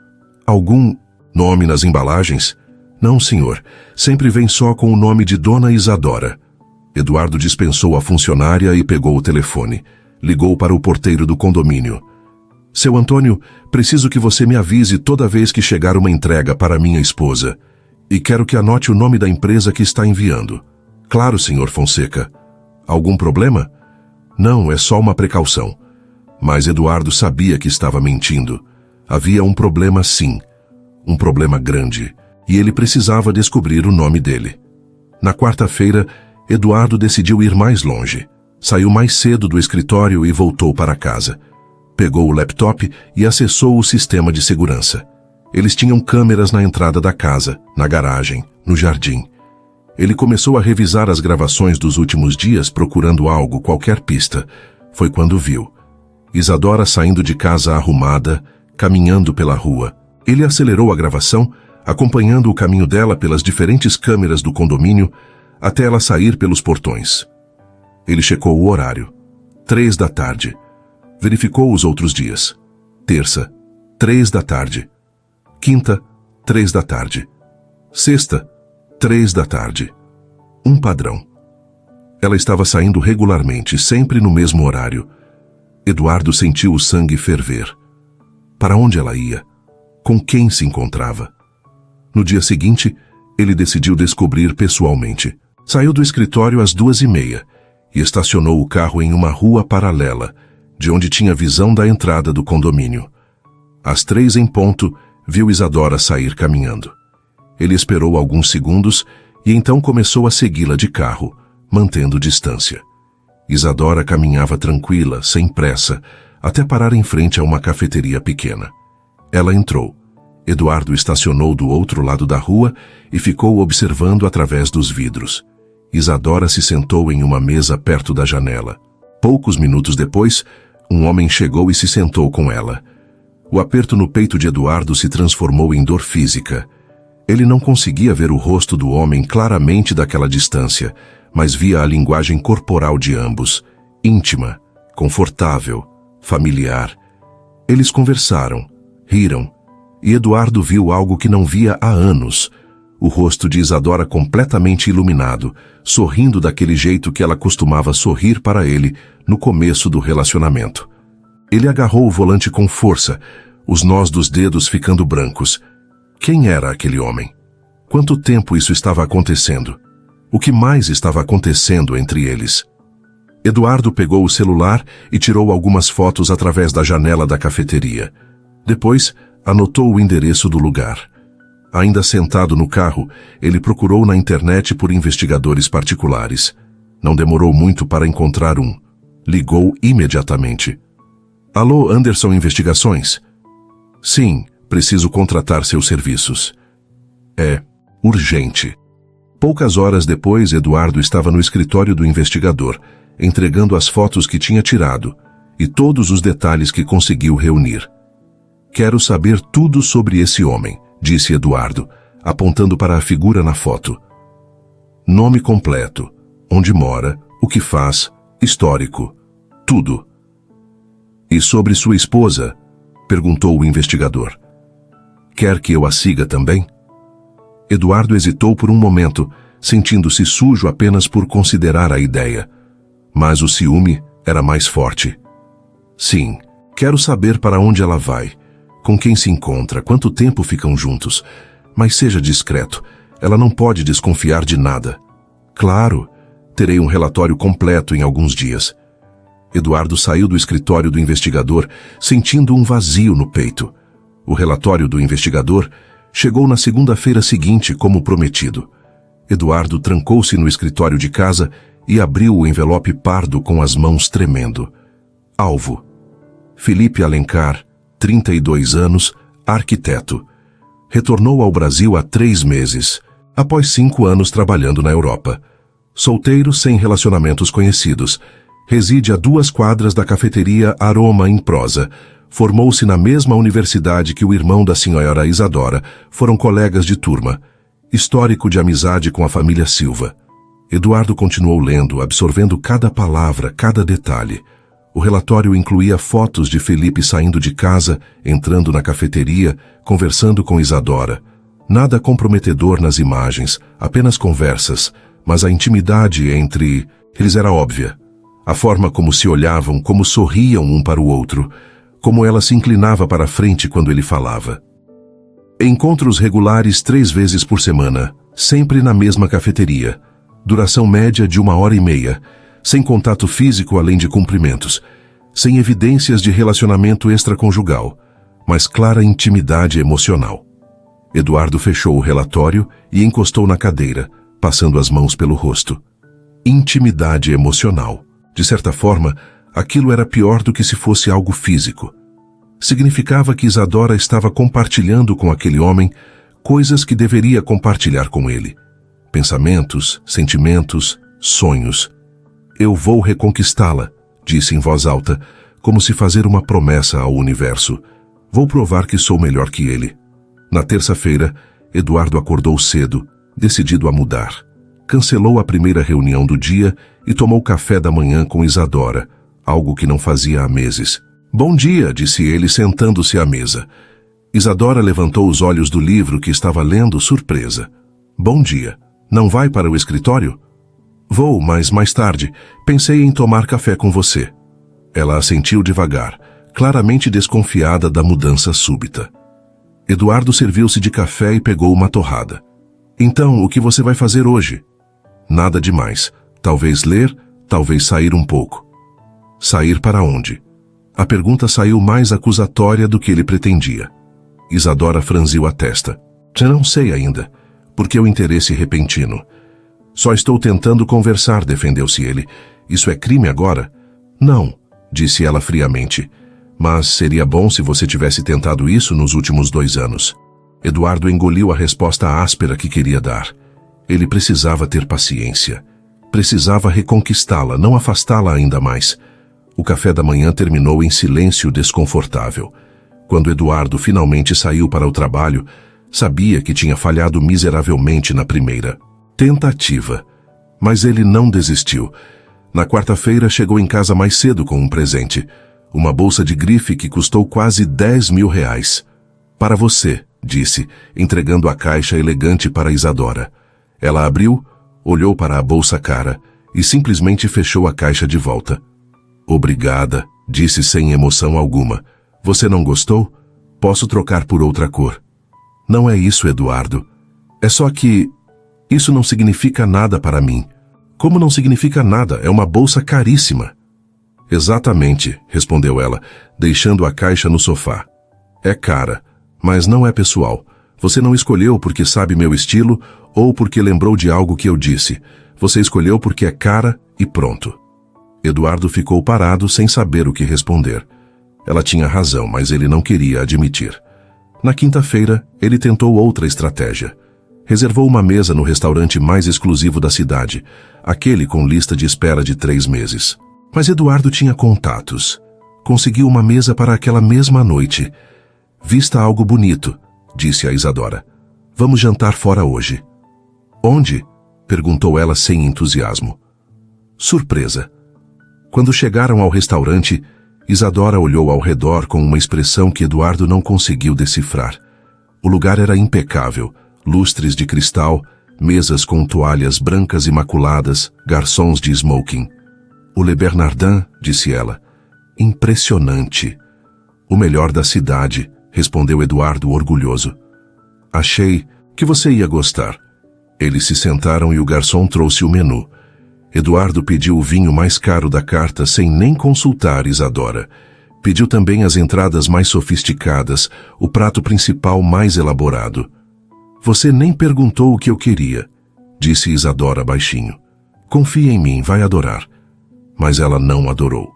Algum nome nas embalagens? Não, senhor. Sempre vem só com o nome de Dona Isadora. Eduardo dispensou a funcionária e pegou o telefone. Ligou para o porteiro do condomínio. Seu Antônio, preciso que você me avise toda vez que chegar uma entrega para minha esposa. E quero que anote o nome da empresa que está enviando. Claro, senhor Fonseca. Algum problema? Não, é só uma precaução. Mas Eduardo sabia que estava mentindo. Havia um problema sim. Um problema grande. E ele precisava descobrir o nome dele. Na quarta-feira, Eduardo decidiu ir mais longe. Saiu mais cedo do escritório e voltou para casa. Pegou o laptop e acessou o sistema de segurança. Eles tinham câmeras na entrada da casa, na garagem, no jardim. Ele começou a revisar as gravações dos últimos dias procurando algo, qualquer pista. Foi quando viu Isadora saindo de casa arrumada, caminhando pela rua. Ele acelerou a gravação, acompanhando o caminho dela pelas diferentes câmeras do condomínio, até ela sair pelos portões. Ele checou o horário. 3 da tarde. Verificou os outros dias. Terça, 3 da tarde. Quinta, 3 da tarde. Sexta, 3 da tarde. Um padrão. Ela estava saindo regularmente, sempre no mesmo horário. Eduardo sentiu o sangue ferver. Para onde ela ia? Com quem se encontrava? No dia seguinte, ele decidiu descobrir pessoalmente. Saiu do escritório às 2:30 e estacionou o carro em uma rua paralela, de onde tinha visão da entrada do condomínio. Às 3 em ponto, viu Isadora sair caminhando. Ele esperou alguns segundos e então começou a segui-la de carro, mantendo distância. Isadora caminhava tranquila, sem pressa, até parar em frente a uma cafeteria pequena. Ela entrou. Eduardo estacionou do outro lado da rua e ficou observando através dos vidros. Isadora se sentou em uma mesa perto da janela. Poucos minutos depois, um homem chegou e se sentou com ela. O aperto no peito de Eduardo se transformou em dor física. Ele não conseguia ver o rosto do homem claramente daquela distância, mas via a linguagem corporal de ambos, íntima, confortável, familiar. Eles conversaram, riram, e Eduardo viu algo que não via há anos. O rosto de Isadora completamente iluminado, sorrindo daquele jeito que ela costumava sorrir para ele no começo do relacionamento. Ele agarrou o volante com força, os nós dos dedos ficando brancos. Quem era aquele homem? Quanto tempo isso estava acontecendo? O que mais estava acontecendo entre eles? Eduardo pegou o celular e tirou algumas fotos através da janela da cafeteria. Depois, anotou o endereço do lugar. Ainda sentado no carro, ele procurou na internet por investigadores particulares. Não demorou muito para encontrar um. Ligou imediatamente. Alô, Anderson Investigações? Sim, preciso contratar seus serviços. É urgente. Poucas horas depois, Eduardo estava no escritório do investigador, entregando as fotos que tinha tirado e todos os detalhes que conseguiu reunir. Quero saber tudo sobre esse homem, disse Eduardo, apontando para a figura na foto. Nome completo, onde mora, o que faz, histórico, tudo. E sobre sua esposa? Perguntou o investigador. Quer que eu a siga também? Eduardo hesitou por um momento, sentindo-se sujo apenas por considerar a ideia. Mas o ciúme era mais forte. Sim, quero saber para onde ela vai, com quem se encontra, quanto tempo ficam juntos. Mas seja discreto, ela não pode desconfiar de nada. Claro, terei um relatório completo em alguns dias. Eduardo saiu do escritório do investigador, sentindo um vazio no peito. O relatório do investigador chegou na segunda-feira seguinte, como prometido. Eduardo trancou-se no escritório de casa e abriu o envelope pardo com as mãos tremendo. Alvo: Felipe Alencar, 32 anos, arquiteto. Retornou ao Brasil há 3 meses, após 5 anos trabalhando na Europa. Solteiro, sem relacionamentos conhecidos. Reside a 2 quadras da cafeteria Aroma em Prosa. Formou-se na mesma universidade que o irmão da senhora Isadora. Foram colegas de turma. Histórico de amizade com a família Silva. Eduardo continuou lendo, absorvendo cada palavra, cada detalhe. O relatório incluía fotos de Felipe saindo de casa, entrando na cafeteria, conversando com Isadora. Nada comprometedor nas imagens, apenas conversas, mas a intimidade entre eles era óbvia. A forma como se olhavam, como sorriam um para o outro, como ela se inclinava para a frente quando ele falava. Encontros regulares 3 vezes por semana, sempre na mesma cafeteria. Duração média de 1h30, sem contato físico além de cumprimentos, sem evidências de relacionamento extraconjugal, mas clara intimidade emocional. Eduardo fechou o relatório e encostou na cadeira, passando as mãos pelo rosto. Intimidade emocional. De certa forma, aquilo era pior do que se fosse algo físico. Significava que Isadora estava compartilhando com aquele homem coisas que deveria compartilhar com ele. Pensamentos, sentimentos, sonhos. Eu vou reconquistá-la, disse em voz alta, como se fazer uma promessa ao universo. Vou provar que sou melhor que ele. Na terça-feira, Eduardo acordou cedo, decidido a mudar. Cancelou a primeira reunião do dia e tomou café da manhã com Isadora, algo que não fazia há meses. Bom dia, disse ele sentando-se à mesa. Isadora levantou os olhos do livro que estava lendo, surpresa. Bom dia. Não vai para o escritório? Vou, mas mais tarde. Pensei em tomar café com você. Ela assentiu devagar, claramente desconfiada da mudança súbita. Eduardo serviu-se de café e pegou uma torrada. Então, o que você vai fazer hoje? Nada demais. Talvez ler, talvez sair um pouco. Sair para onde? A pergunta saiu mais acusatória do que ele pretendia. Isadora franziu a testa. Não sei ainda. Por que o interesse repentino? Só estou tentando conversar, defendeu-se ele. Isso é crime agora? Não, disse ela friamente. Mas seria bom se você tivesse tentado isso nos últimos 2 anos. Eduardo engoliu a resposta áspera que queria dar. Ele precisava ter paciência. Precisava reconquistá-la, não afastá-la ainda mais. O café da manhã terminou em silêncio desconfortável. Quando Eduardo finalmente saiu para o trabalho, sabia que tinha falhado miseravelmente na primeira tentativa. Mas ele não desistiu. Na quarta-feira chegou em casa mais cedo com um presente. Uma bolsa de grife que custou quase 10 mil reais. Para você, disse, entregando a caixa elegante para Isadora. Ela abriu, olhou para a bolsa cara e simplesmente fechou a caixa de volta. Obrigada, disse sem emoção alguma. Você não gostou? Posso trocar por outra cor. Não é isso, Eduardo. É só que isso não significa nada para mim. Como não significa nada? É uma bolsa caríssima. Exatamente, respondeu ela, deixando a caixa no sofá. É cara, mas não é pessoal. Você não escolheu porque sabe meu estilo ou porque lembrou de algo que eu disse. Você escolheu porque é cara e pronto. Eduardo ficou parado sem saber o que responder. Ela tinha razão, mas ele não queria admitir. Na quinta-feira, ele tentou outra estratégia. Reservou uma mesa no restaurante mais exclusivo da cidade, aquele com lista de espera de 3 meses. Mas Eduardo tinha contatos. Conseguiu uma mesa para aquela mesma noite. Vista algo bonito, disse a Isadora. Vamos jantar fora hoje. Onde? Perguntou ela sem entusiasmo. Surpresa. Quando chegaram ao restaurante, Isadora olhou ao redor com uma expressão que Eduardo não conseguiu decifrar. O lugar era impecável, lustres de cristal, mesas com toalhas brancas imaculadas, garçons de smoking. O Le Bernardin, disse ela. Impressionante. O melhor da cidade, respondeu Eduardo orgulhoso. Achei que você ia gostar. Eles se sentaram e o garçom trouxe o menu. Eduardo pediu o vinho mais caro da carta sem nem consultar Isadora. Pediu também as entradas mais sofisticadas, o prato principal mais elaborado. Você nem perguntou o que eu queria, disse Isadora baixinho. Confia em mim, vai adorar. Mas ela não adorou.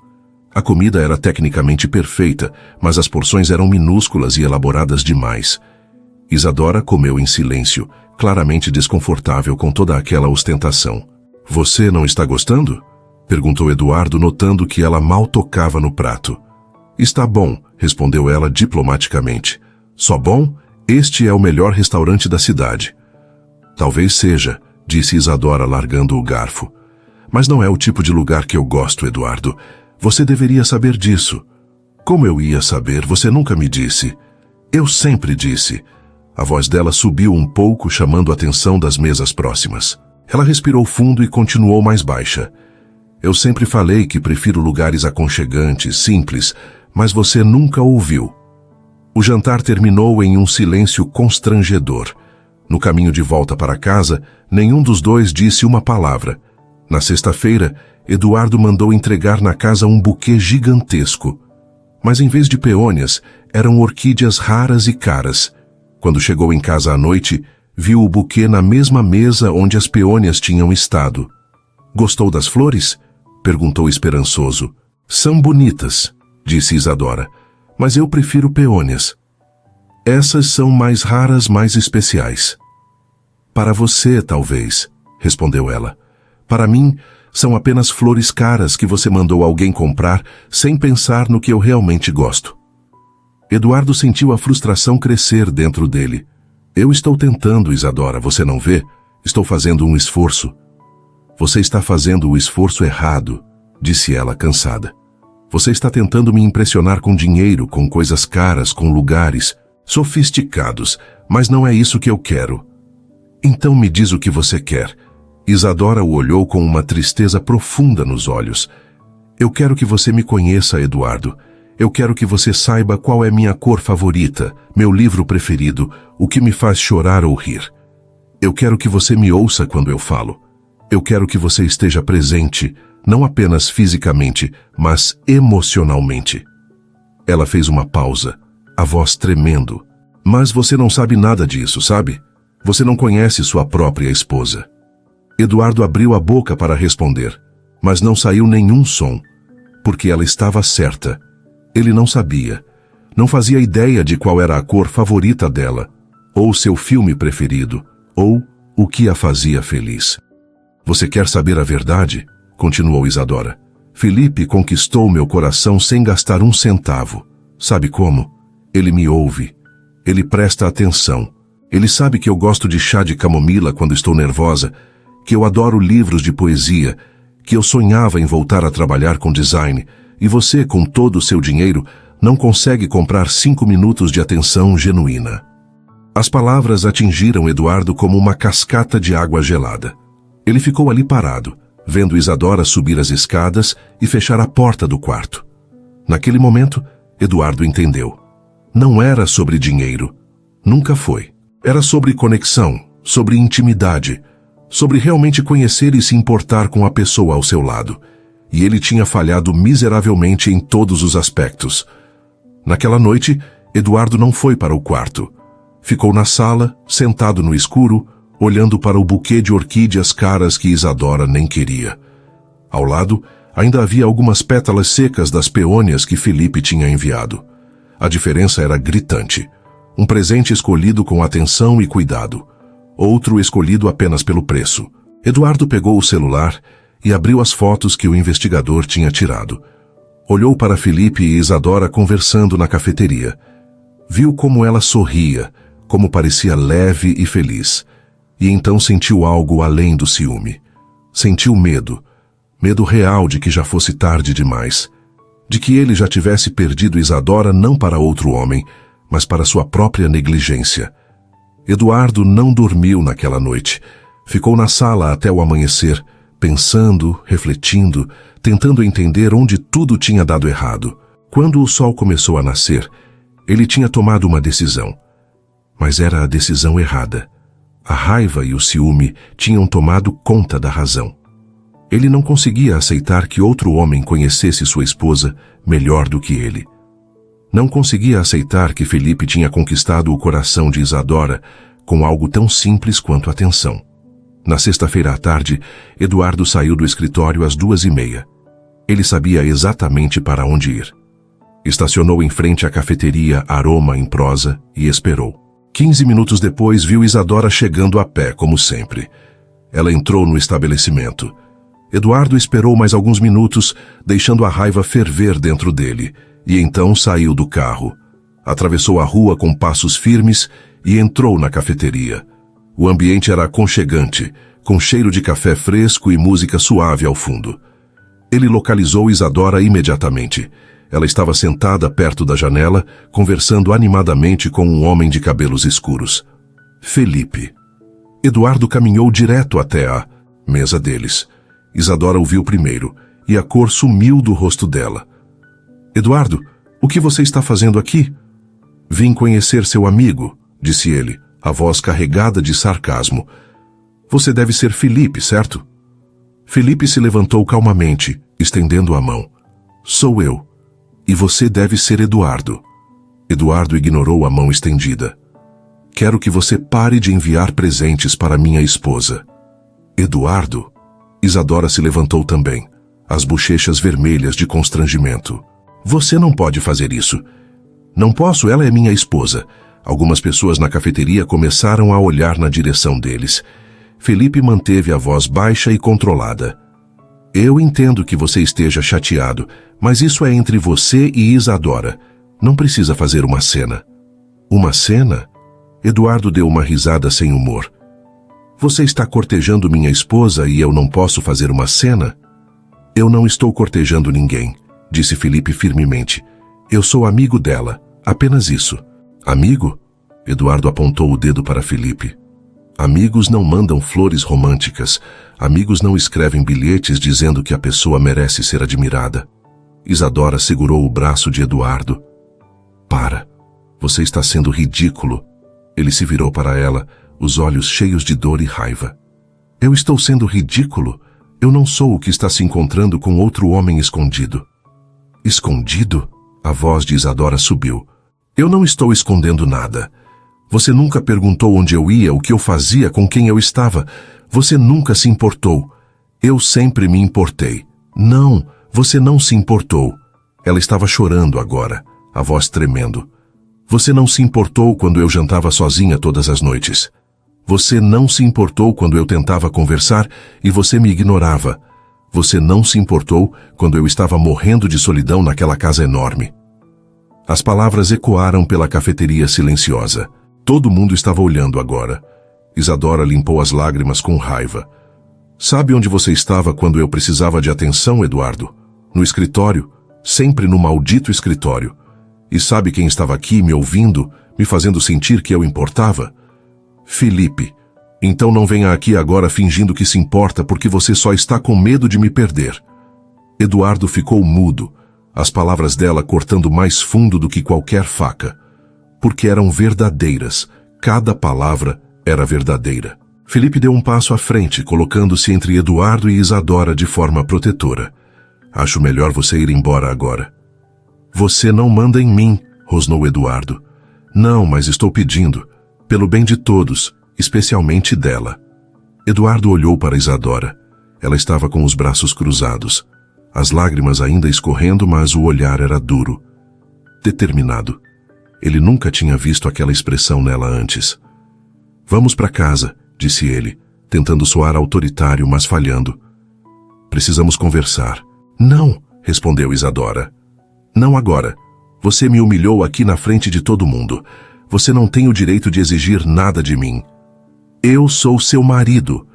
A comida era tecnicamente perfeita, mas as porções eram minúsculas e elaboradas demais. Isadora comeu em silêncio, claramente desconfortável com toda aquela ostentação. Você não está gostando? Perguntou Eduardo, notando que ela mal tocava no prato. Está bom, respondeu ela diplomaticamente. Só bom? Este é o melhor restaurante da cidade. Talvez seja, disse Isadora largando o garfo. Mas não é o tipo de lugar que eu gosto, Eduardo. Você deveria saber disso. Como eu ia saber? Você nunca me disse. Eu sempre disse. A voz dela subiu um pouco, chamando a atenção das mesas próximas. Ela respirou fundo e continuou mais baixa. Eu sempre falei que prefiro lugares aconchegantes, simples, mas você nunca ouviu. O jantar terminou em um silêncio constrangedor. No caminho de volta para casa, nenhum dos dois disse uma palavra. Na sexta-feira, Eduardo mandou entregar na casa um buquê gigantesco. Mas em vez de peônias, eram orquídeas raras e caras. Quando chegou em casa à noite, viu o buquê na mesma mesa onde as peônias tinham estado. Gostou das flores? Perguntou esperançoso. São bonitas, disse Isadora, mas eu prefiro peônias. Essas são mais raras, mais especiais. Para você, talvez, respondeu ela. Para mim, são apenas flores caras que você mandou alguém comprar sem pensar no que eu realmente gosto. Eduardo sentiu a frustração crescer dentro dele. Eu estou tentando, Isadora, você não vê? Estou fazendo um esforço. Você está fazendo o esforço errado, disse ela cansada. Você está tentando me impressionar com dinheiro, com coisas caras, com lugares sofisticados, mas não é isso que eu quero. Então me diz o que você quer. Isadora o olhou com uma tristeza profunda nos olhos. Eu quero que você me conheça, Eduardo. Eu quero que você saiba qual é minha cor favorita, meu livro preferido, o que me faz chorar ou rir. Eu quero que você me ouça quando eu falo. Eu quero que você esteja presente, não apenas fisicamente, mas emocionalmente. Ela fez uma pausa, a voz tremendo. Mas você não sabe nada disso, sabe? Você não conhece sua própria esposa. Eduardo abriu a boca para responder, mas não saiu nenhum som, porque ela estava certa. Ele não sabia, não fazia ideia de qual era a cor favorita dela, ou seu filme preferido, ou o que a fazia feliz. Você quer saber a verdade? Continuou Isadora. Felipe conquistou meu coração sem gastar um centavo. Sabe como? Ele me ouve. Ele presta atenção. Ele sabe que eu gosto de chá de camomila quando estou nervosa, que eu adoro livros de poesia, que eu sonhava em voltar a trabalhar com design, e você, com todo o seu dinheiro, não consegue comprar 5 minutos de atenção genuína. As palavras atingiram Eduardo como uma cascata de água gelada. Ele ficou ali parado, vendo Isadora subir as escadas e fechar a porta do quarto. Naquele momento, Eduardo entendeu. Não era sobre dinheiro. Nunca foi. Era sobre conexão, sobre intimidade, sobre realmente conhecer e se importar com a pessoa ao seu lado. E ele tinha falhado miseravelmente em todos os aspectos. Naquela noite, Eduardo não foi para o quarto. Ficou na sala, sentado no escuro, olhando para o buquê de orquídeas caras que Isadora nem queria. Ao lado, ainda havia algumas pétalas secas das peônias que Felipe tinha enviado. A diferença era gritante. Um presente escolhido com atenção e cuidado. Outro escolhido apenas pelo preço. Eduardo pegou o celular e abriu as fotos que o investigador tinha tirado. Olhou para Felipe e Isadora conversando na cafeteria. Viu como ela sorria, como parecia leve e feliz. E então sentiu algo além do ciúme. Sentiu medo. Medo real de que já fosse tarde demais. De que ele já tivesse perdido Isadora não para outro homem, mas para sua própria negligência. Eduardo não dormiu naquela noite. Ficou na sala até o amanhecer, pensando, refletindo, tentando entender onde tudo tinha dado errado. Quando o sol começou a nascer, ele tinha tomado uma decisão. Mas era a decisão errada. A raiva e o ciúme tinham tomado conta da razão. Ele não conseguia aceitar que outro homem conhecesse sua esposa melhor do que ele. Não conseguia aceitar que Felipe tinha conquistado o coração de Isadora com algo tão simples quanto atenção. Na sexta-feira à tarde, Eduardo saiu do escritório às 2:30. Ele sabia exatamente para onde ir. Estacionou em frente à cafeteria Aroma em Prosa e esperou. 15 minutos depois, viu Isadora chegando a pé, como sempre. Ela entrou no estabelecimento. Eduardo esperou mais alguns minutos, deixando a raiva ferver dentro dele, e então saiu do carro. Atravessou a rua com passos firmes e entrou na cafeteria. O ambiente era aconchegante, com cheiro de café fresco e música suave ao fundo. Ele localizou Isadora imediatamente. Ela estava sentada perto da janela, conversando animadamente com um homem de cabelos escuros. Felipe. Eduardo caminhou direto até-a, Mesa deles. Isadora o viu primeiro, e a cor sumiu do rosto dela. Eduardo, o que você está fazendo aqui? Vim conhecer seu amigo, disse ele, a voz carregada de sarcasmo. Você deve ser Felipe, certo? Felipe se levantou calmamente, estendendo a mão. Sou eu. E você deve ser Eduardo. Eduardo ignorou a mão estendida. Quero que você pare de enviar presentes para minha esposa. Eduardo? Isadora se levantou também, as bochechas vermelhas de constrangimento. Você não pode fazer isso. Não posso, ela é minha esposa. Algumas pessoas na cafeteria começaram a olhar na direção deles. Felipe manteve a voz baixa e controlada. Eu entendo que você esteja chateado, mas isso é entre você e Isadora. Não precisa fazer uma cena. Uma cena? Eduardo deu uma risada sem humor. Você está cortejando minha esposa e eu não posso fazer uma cena? Eu não estou cortejando ninguém, disse Felipe firmemente. Eu sou amigo dela, apenas isso. Amigo? Eduardo apontou o dedo para Felipe. Amigos não mandam flores românticas. Amigos não escrevem bilhetes dizendo que a pessoa merece ser admirada. Isadora segurou o braço de Eduardo. Para. Você está sendo ridículo. Ele se virou para ela, os olhos cheios de dor e raiva. Eu estou sendo ridículo? Eu não sou o que está se encontrando com outro homem escondido. Escondido? A voz de Isadora subiu. Eu não estou escondendo nada. Você nunca perguntou onde eu ia, o que eu fazia, com quem eu estava. Você nunca se importou. Eu sempre me importei. Não, você não se importou. Ela estava chorando agora, a voz tremendo. Você não se importou quando eu jantava sozinha todas as noites. Você não se importou quando eu tentava conversar e você me ignorava. Você não se importou quando eu estava morrendo de solidão naquela casa enorme. As palavras ecoaram pela cafeteria silenciosa. Todo mundo estava olhando agora. Isadora limpou as lágrimas com raiva. Sabe onde você estava quando eu precisava de atenção, Eduardo? No escritório, sempre no maldito escritório. E sabe quem estava aqui me ouvindo, me fazendo sentir que eu importava? Felipe. Então não venha aqui agora fingindo que se importa porque você só está com medo de me perder. Eduardo ficou mudo, as palavras dela cortando mais fundo do que qualquer faca. Porque eram verdadeiras, cada palavra era verdadeira. Felipe deu um passo à frente, colocando-se entre Eduardo e Isadora de forma protetora. Acho melhor você ir embora agora. Você não manda em mim, rosnou Eduardo. Não, mas estou pedindo, pelo bem de todos, especialmente dela. Eduardo olhou para Isadora. Ela estava com os braços cruzados, as lágrimas ainda escorrendo, mas o olhar era duro, determinado. Ele nunca tinha visto aquela expressão nela antes. Vamos para casa, disse ele, tentando soar autoritário, mas falhando. Precisamos conversar. Não, respondeu Isadora. Não agora. Você me humilhou aqui na frente de todo mundo. Você não tem o direito de exigir nada de mim. Eu sou seu marido.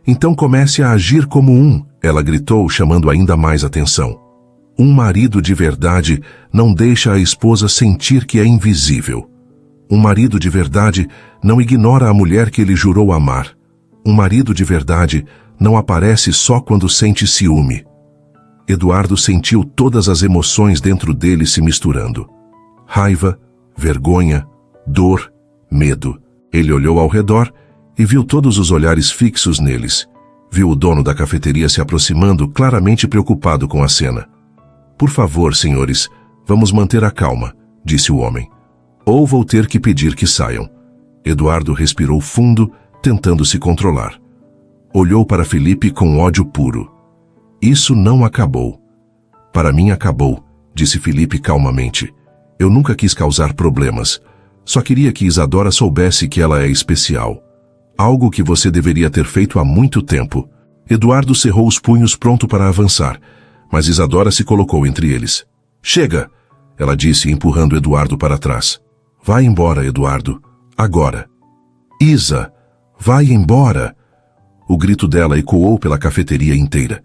Então comece a agir como um, ela gritou, chamando ainda mais atenção. Um marido de verdade não deixa a esposa sentir que é invisível. Um marido de verdade não ignora a mulher que ele jurou amar. Um marido de verdade não aparece só quando sente ciúme. Eduardo sentiu todas as emoções dentro dele se misturando. Raiva, vergonha, dor, medo. Ele olhou ao redor e viu todos os olhares fixos neles. Viu o dono da cafeteria se aproximando, claramente preocupado com a cena. Por favor, senhores, vamos manter a calma, disse o homem. Ou vou ter que pedir que saiam. Eduardo respirou fundo, tentando se controlar. Olhou para Felipe com ódio puro. Isso não acabou. Para mim acabou, disse Felipe calmamente. Eu nunca quis causar problemas. Só queria que Isadora soubesse que ela é especial. Algo que você deveria ter feito há muito tempo. Eduardo cerrou os punhos pronto para avançar, mas Isadora se colocou entre eles. Chega! Ela disse, empurrando Eduardo para trás. Vai embora, Eduardo. Agora. Isa! Vai embora! O grito dela ecoou pela cafeteria inteira.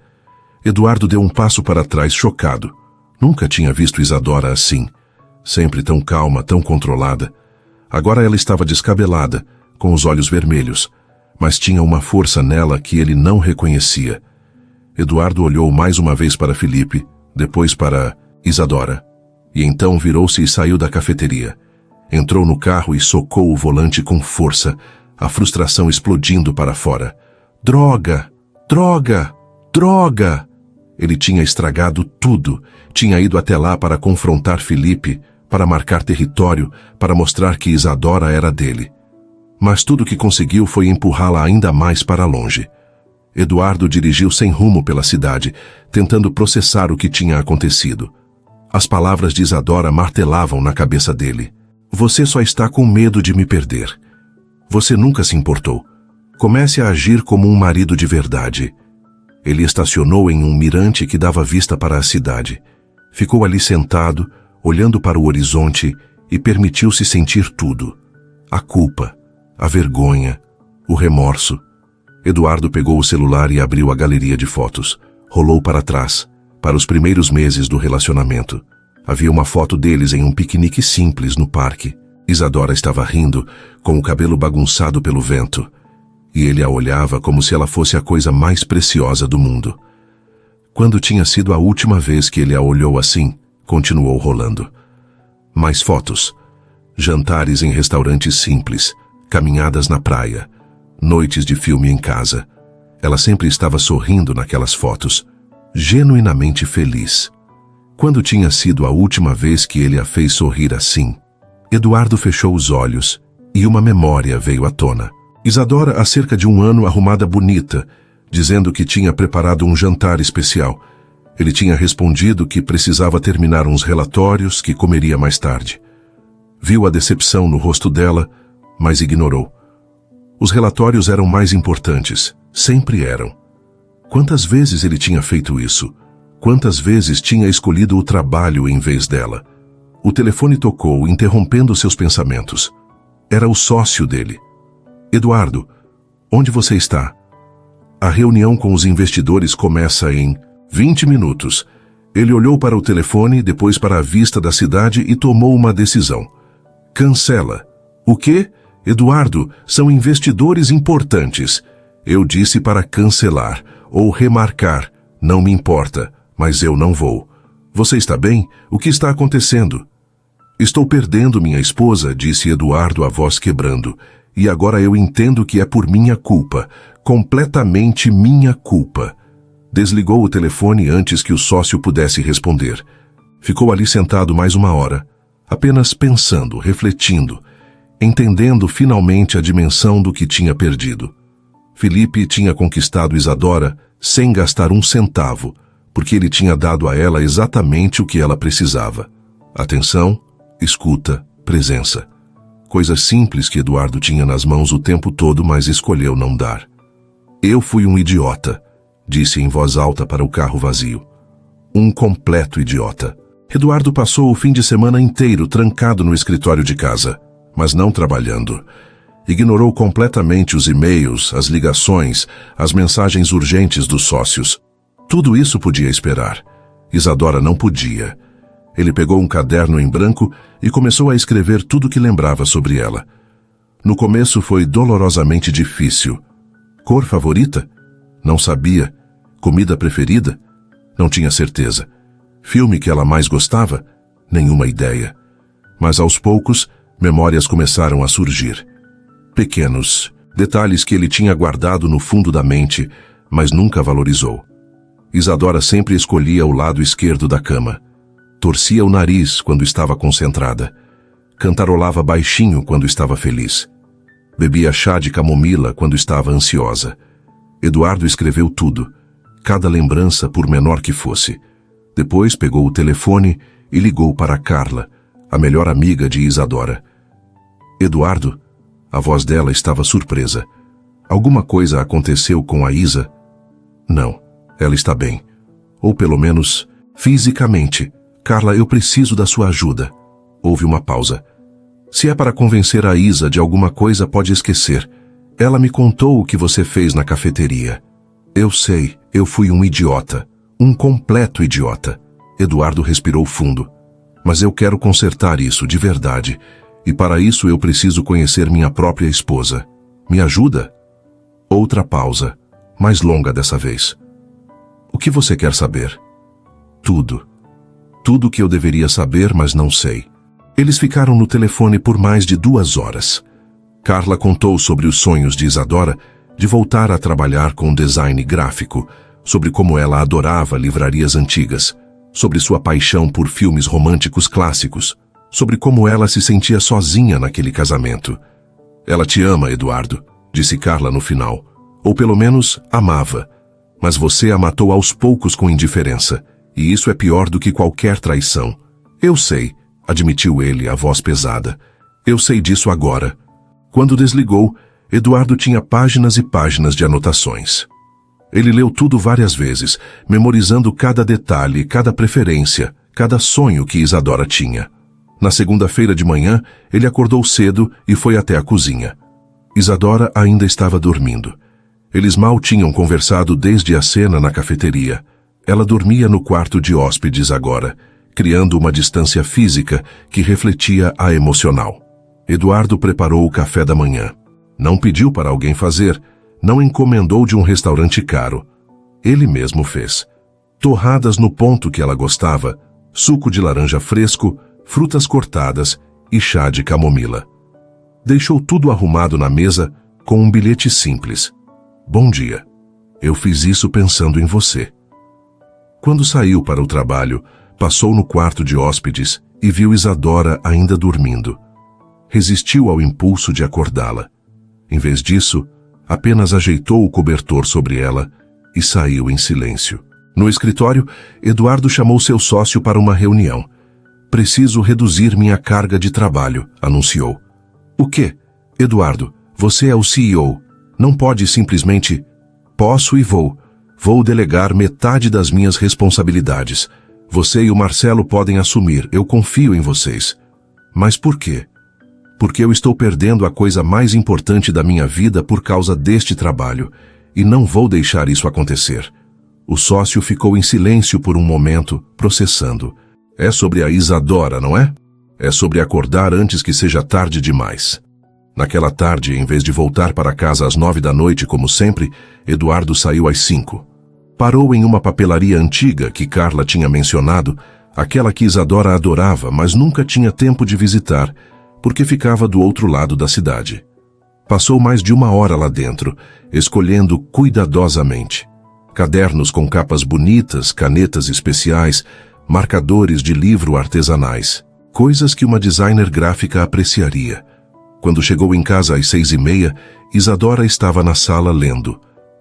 Eduardo deu um passo para trás, chocado. Nunca tinha visto Isadora assim. Sempre tão calma, tão controlada. Agora ela estava descabelada, com os olhos vermelhos. mas tinha uma força nela que ele não reconhecia. Eduardo olhou mais uma vez para Felipe, depois para Isadora, e então virou-se e saiu da cafeteria. Entrou no carro e socou o volante com força, a frustração explodindo para fora. Droga! Droga! Droga! Ele tinha estragado tudo, tinha ido até lá para confrontar Felipe, para marcar território, para mostrar que Isadora era dele. Mas tudo que conseguiu foi empurrá-la ainda mais para longe. Eduardo dirigiu sem rumo pela cidade, tentando processar o que tinha acontecido. As palavras de Isadora martelavam na cabeça dele. Você só está com medo de me perder. Você nunca se importou. Comece a agir como um marido de verdade. Ele estacionou em um mirante que dava vista para a cidade. Ficou ali sentado, olhando para o horizonte e permitiu-se sentir tudo. A culpa, a vergonha, o remorso. Eduardo pegou o celular e abriu a galeria de fotos. Rolou para trás, para os primeiros meses do relacionamento. Havia uma foto deles em um piquenique simples no parque. Isadora estava rindo, com o cabelo bagunçado pelo vento, e ele a olhava como se ela fosse a coisa mais preciosa do mundo. Quando tinha sido a última vez que ele a olhou assim, continuou rolando. Mais fotos. Jantares em restaurantes simples, caminhadas na praia, noites de filme em casa. Ela sempre estava sorrindo naquelas fotos, genuinamente feliz. Quando tinha sido a última vez que ele a fez sorrir assim? Eduardo fechou os olhos e uma memória veio à tona. Isadora, há cerca de um ano, arrumada bonita, dizendo que tinha preparado um jantar especial. Ele tinha respondido que precisava terminar uns relatórios que comeria mais tarde. Viu a decepção no rosto dela, mas ignorou. Os relatórios eram mais importantes, sempre eram. Quantas vezes ele tinha feito isso? Quantas vezes tinha escolhido o trabalho em vez dela? O telefone tocou, interrompendo seus pensamentos. Era o sócio dele. Eduardo, onde você está? A reunião com os investidores começa em 20 minutos. Ele olhou para o telefone, depois para a vista da cidade e tomou uma decisão. Cancela. O quê? Eduardo, são investidores importantes. Eu disse para cancelar ou remarcar. Não me importa, mas eu não vou. Você está bem? O que está acontecendo? Estou perdendo minha esposa, disse Eduardo, a voz quebrando. E agora eu entendo que é por minha culpa. Completamente minha culpa. Desligou o telefone antes que o sócio pudesse responder. Ficou ali sentado mais uma hora, apenas pensando, refletindo, entendendo finalmente a dimensão do que tinha perdido. Felipe tinha conquistado Isadora sem gastar um centavo, porque ele tinha dado a ela exatamente o que ela precisava. Atenção, escuta, presença. Coisas simples que Eduardo tinha nas mãos o tempo todo, mas escolheu não dar. Eu fui um idiota, disse em voz alta para o carro vazio. Um completo idiota. Eduardo passou o fim de semana inteiro trancado no escritório de casa, mas não trabalhando. Ignorou completamente os e-mails, as ligações, as mensagens urgentes dos sócios. Tudo isso podia esperar. Isadora não podia. Ele pegou um caderno em branco e começou a escrever tudo o que lembrava sobre ela. No começo foi dolorosamente difícil. Cor favorita? Não sabia. Comida preferida? Não tinha certeza. Filme que ela mais gostava? Nenhuma ideia. Mas aos poucos, memórias começaram a surgir. Pequenos, detalhes que ele tinha guardado no fundo da mente, mas nunca valorizou. Isadora sempre escolhia o lado esquerdo da cama. Torcia o nariz quando estava concentrada. Cantarolava baixinho quando estava feliz. Bebia chá de camomila quando estava ansiosa. Eduardo escreveu tudo, cada lembrança por menor que fosse. Depois pegou o telefone e ligou para Carla, a melhor amiga de Isadora. Eduardo? A voz dela estava surpresa. Alguma coisa aconteceu com a Isa? Não, ela está bem. Ou pelo menos, fisicamente. Carla, eu preciso da sua ajuda. Houve uma pausa. Se é para convencer a Isa de alguma coisa, pode esquecer. Ela me contou o que você fez na cafeteria. Eu sei, eu fui um idiota. Um completo idiota. Eduardo respirou fundo. Mas eu quero consertar isso de verdade. E para isso eu preciso conhecer minha própria esposa. Me ajuda? Outra pausa, mais longa dessa vez. O que você quer saber? Tudo. Tudo o que eu deveria saber, mas não sei. Eles ficaram no telefone por mais de 2 horas. Carla contou sobre os sonhos de Isadora de voltar a trabalhar com design gráfico, sobre como ela adorava livrarias antigas, sobre sua paixão por filmes românticos clássicos, sobre como ela se sentia sozinha naquele casamento. Ela te ama, Eduardo, disse Carla no final. Ou pelo menos amava. Mas você a matou aos poucos com indiferença, e isso é pior do que qualquer traição. Eu sei, admitiu ele, a voz pesada. Eu sei disso agora. Quando desligou, Eduardo tinha páginas e páginas de anotações. Ele leu tudo várias vezes, memorizando cada detalhe, cada preferência, cada sonho que Isadora tinha. Na segunda-feira de manhã, ele acordou cedo e foi até a cozinha. Isadora ainda estava dormindo. Eles mal tinham conversado desde a cena na cafeteria. Ela dormia no quarto de hóspedes agora, criando uma distância física que refletia a emocional. Eduardo preparou o café da manhã. Não pediu para alguém fazer, não encomendou de um restaurante caro. Ele mesmo fez. Torradas no ponto que ela gostava, suco de laranja fresco, frutas cortadas e chá de camomila. Deixou tudo arrumado na mesa com um bilhete simples. Bom dia. Eu fiz isso pensando em você. Quando saiu para o trabalho, passou no quarto de hóspedes e viu Isadora ainda dormindo. Resistiu ao impulso de acordá-la. Em vez disso, apenas ajeitou o cobertor sobre ela e saiu em silêncio. No escritório, Eduardo chamou seu sócio para uma reunião. Preciso reduzir minha carga de trabalho, anunciou. O quê? Eduardo, você é o CEO. Não pode simplesmente... Posso e vou. Vou delegar metade das minhas responsabilidades. Você e o Marcelo podem assumir, eu confio em vocês. Mas por quê? Porque eu estou perdendo a coisa mais importante da minha vida por causa deste trabalho, e não vou deixar isso acontecer. O sócio ficou em silêncio por um momento, processando. É sobre a Isadora, não é? É sobre acordar antes que seja tarde demais. Naquela tarde, em vez de voltar para casa às 9 da noite, como sempre, Eduardo saiu às 5. Parou em uma papelaria antiga que Carla tinha mencionado, aquela que Isadora adorava, mas nunca tinha tempo de visitar, porque ficava do outro lado da cidade. Passou mais de 1 hora lá dentro, escolhendo cuidadosamente. Cadernos com capas bonitas, canetas especiais, marcadores de livro artesanais, coisas que uma designer gráfica apreciaria. Quando chegou em casa às 6h30, Isadora estava na sala lendo.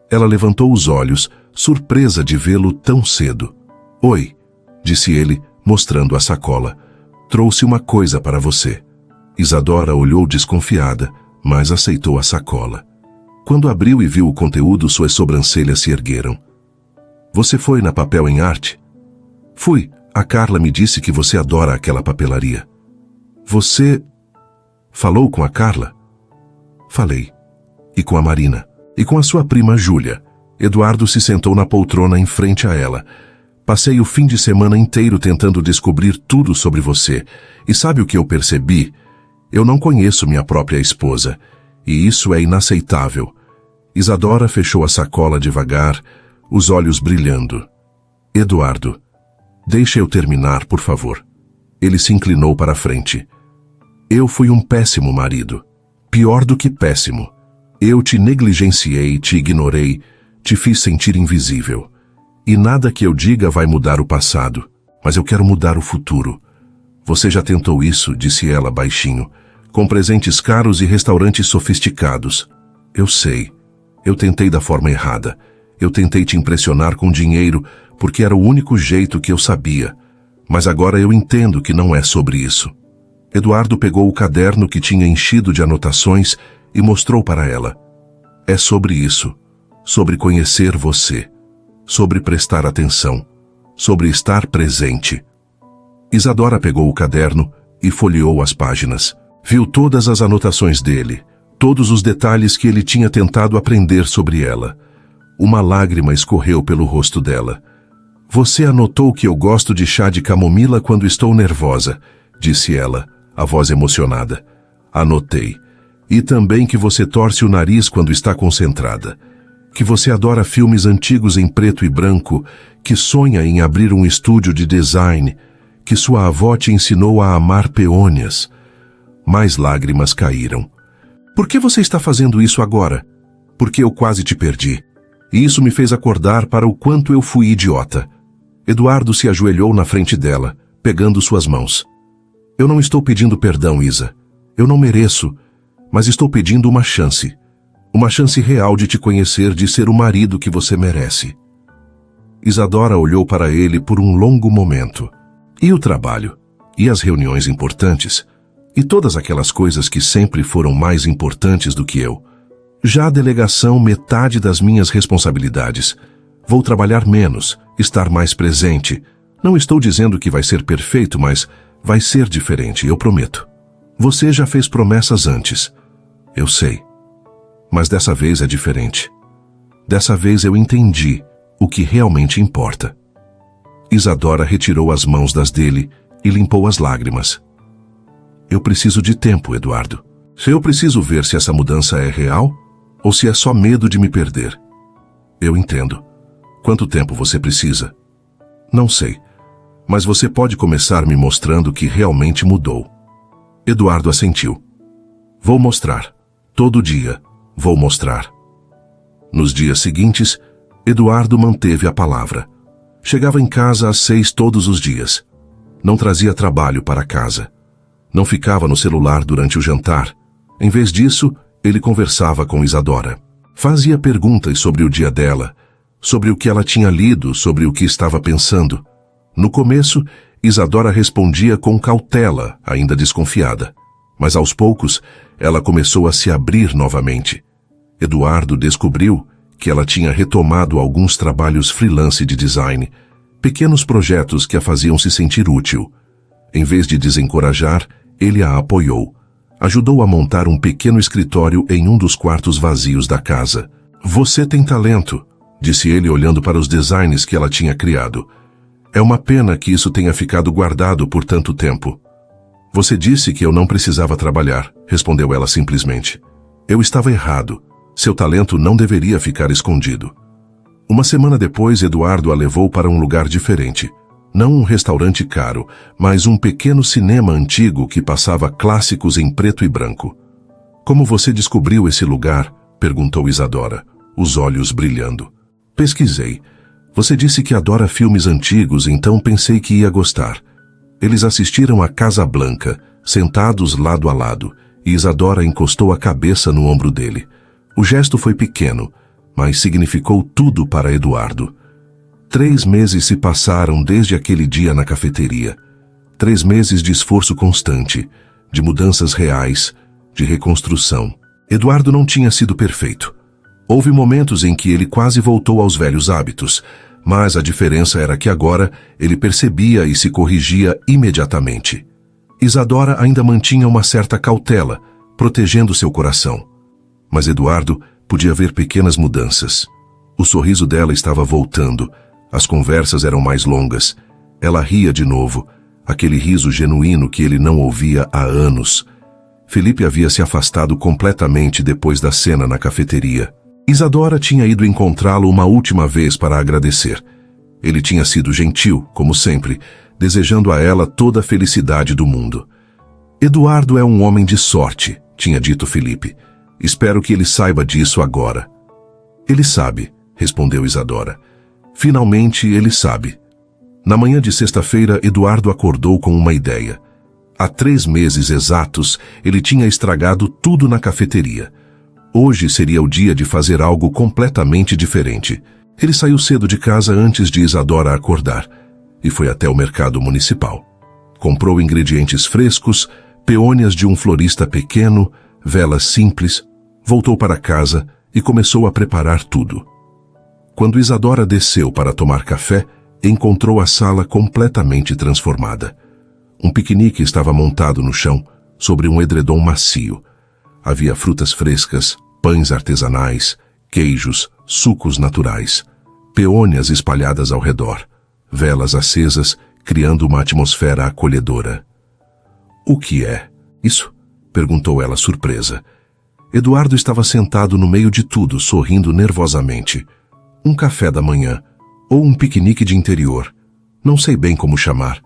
Ela levantou os olhos, surpresa de vê-lo tão cedo. Oi, disse ele, mostrando a sacola. Trouxe uma coisa para você. Isadora olhou desconfiada, mas aceitou a sacola. Quando abriu e viu o conteúdo, suas sobrancelhas se ergueram. Você foi na Papel em Arte? Fui. A Carla me disse que você adora aquela papelaria. Você... Falou com a Carla? Falei. E com a Marina? E com a sua prima Júlia? Eduardo se sentou na poltrona em frente a ela. Passei o fim de semana inteiro tentando descobrir tudo sobre você. E sabe o que eu percebi? Eu não conheço minha própria esposa. E isso é inaceitável. Isadora fechou a sacola devagar, os olhos brilhando. Eduardo, deixe eu terminar, por favor. Ele se inclinou para a frente. Eu fui um péssimo marido. Pior do que péssimo. Eu te negligenciei, te ignorei, te fiz sentir invisível. E nada que eu diga vai mudar o passado, mas eu quero mudar o futuro. Você já tentou isso, disse ela baixinho, com presentes caros e restaurantes sofisticados. Eu sei. Eu tentei da forma errada. Eu tentei te impressionar com dinheiro, porque era o único jeito que eu sabia. Mas agora eu entendo que não é sobre isso. Eduardo pegou o caderno que tinha enchido de anotações e mostrou para ela. É sobre isso. Sobre conhecer você. Sobre prestar atenção. Sobre estar presente. Isadora pegou o caderno e folheou as páginas. Viu todas as anotações dele, todos os detalhes que ele tinha tentado aprender sobre ela. Uma lágrima escorreu pelo rosto dela. Você anotou que eu gosto de chá de camomila quando estou nervosa, disse ela, a voz emocionada. Anotei. E também que você torce o nariz quando está concentrada. Que você adora filmes antigos em preto e branco, que sonha em abrir um estúdio de design, que sua avó te ensinou a amar peônias. Mais lágrimas caíram. Por que você está fazendo isso agora? Porque eu quase te perdi. E isso me fez acordar para o quanto eu fui idiota. Eduardo se ajoelhou na frente dela, pegando suas mãos. Eu não estou pedindo perdão, Isa. Eu não mereço, mas estou pedindo uma chance. Uma chance real de te conhecer, de ser o marido que você merece. Isadora olhou para ele por um longo momento. E o trabalho? E as reuniões importantes? E todas aquelas coisas que sempre foram mais importantes do que eu? Já a delegação, metade das minhas responsabilidades. Vou trabalhar menos, estar mais presente. Não estou dizendo que vai ser perfeito, mas vai ser diferente, eu prometo. Você já fez promessas antes. Eu sei. Mas dessa vez é diferente. Dessa vez eu entendi o que realmente importa. Isadora retirou as mãos das dele e limpou as lágrimas. Eu preciso de tempo, Eduardo. Eu preciso ver se essa mudança é real ou se é só medo de me perder. Eu entendo. Quanto tempo você precisa? Não sei, mas você pode começar me mostrando que realmente mudou. Eduardo assentiu. Vou mostrar. Todo dia, vou mostrar. Nos dias seguintes, Eduardo manteve a palavra. Chegava em casa às 6 todos os dias. Não trazia trabalho para casa. Não ficava no celular durante o jantar. Em vez disso, ele conversava com Isadora. Fazia perguntas sobre o dia dela, sobre o que ela tinha lido, sobre o que estava pensando. No começo, Isadora respondia com cautela, ainda desconfiada. Mas aos poucos, ela começou a se abrir novamente. Eduardo descobriu que ela tinha retomado alguns trabalhos freelance de design, pequenos projetos que a faziam se sentir útil. Em vez de desencorajar, ele a apoiou. Ajudou a montar um pequeno escritório em um dos quartos vazios da casa. Você tem talento, disse ele olhando para os designs que ela tinha criado. É uma pena que isso tenha ficado guardado por tanto tempo. Você disse que eu não precisava trabalhar, respondeu ela simplesmente. Eu estava errado. Seu talento não deveria ficar escondido. Uma semana depois, Eduardo a levou para um lugar diferente. Não um restaurante caro, mas um pequeno cinema antigo que passava clássicos em preto e branco. Como você descobriu esse lugar? Perguntou Isadora, os olhos brilhando. Pesquisei. Você disse que adora filmes antigos, então pensei que ia gostar. Eles assistiram a Casa Blanca, sentados lado a lado, e Isadora encostou a cabeça no ombro dele. O gesto foi pequeno, mas significou tudo para Eduardo. 3 meses se passaram desde aquele dia na cafeteria. 3 meses de esforço constante, de mudanças reais, de reconstrução. Eduardo não tinha sido perfeito. Houve momentos em que ele quase voltou aos velhos hábitos, mas a diferença era que agora ele percebia e se corrigia imediatamente. Isadora ainda mantinha uma certa cautela, protegendo seu coração. Mas Eduardo podia ver pequenas mudanças. O sorriso dela estava voltando, as conversas eram mais longas. Ela ria de novo, aquele riso genuíno que ele não ouvia há anos. Felipe havia se afastado completamente depois da cena na cafeteria. Isadora tinha ido encontrá-lo uma última vez para agradecer. Ele tinha sido gentil, como sempre, desejando a ela toda a felicidade do mundo. Eduardo é um homem de sorte, tinha dito Felipe. Espero que ele saiba disso agora. Ele sabe, respondeu Isadora. Finalmente ele sabe. Na manhã de sexta-feira, Eduardo acordou com uma ideia. Há 3 meses exatos, ele tinha estragado tudo na cafeteria. Hoje seria o dia de fazer algo completamente diferente. Ele saiu cedo de casa antes de Isadora acordar e foi até o mercado municipal. Comprou ingredientes frescos, peônias de um florista pequeno, velas simples, voltou para casa e começou a preparar tudo. Quando Isadora desceu para tomar café, encontrou a sala completamente transformada. Um piquenique estava montado no chão, sobre um edredom macio. Havia frutas frescas, pães artesanais, queijos, sucos naturais, peônias espalhadas ao redor, velas acesas, criando uma atmosfera acolhedora. — O que é isso? — perguntou ela surpresa. Eduardo estava sentado no meio de tudo, sorrindo nervosamente. Um café da manhã, ou um piquenique de interior. Não sei bem como chamar.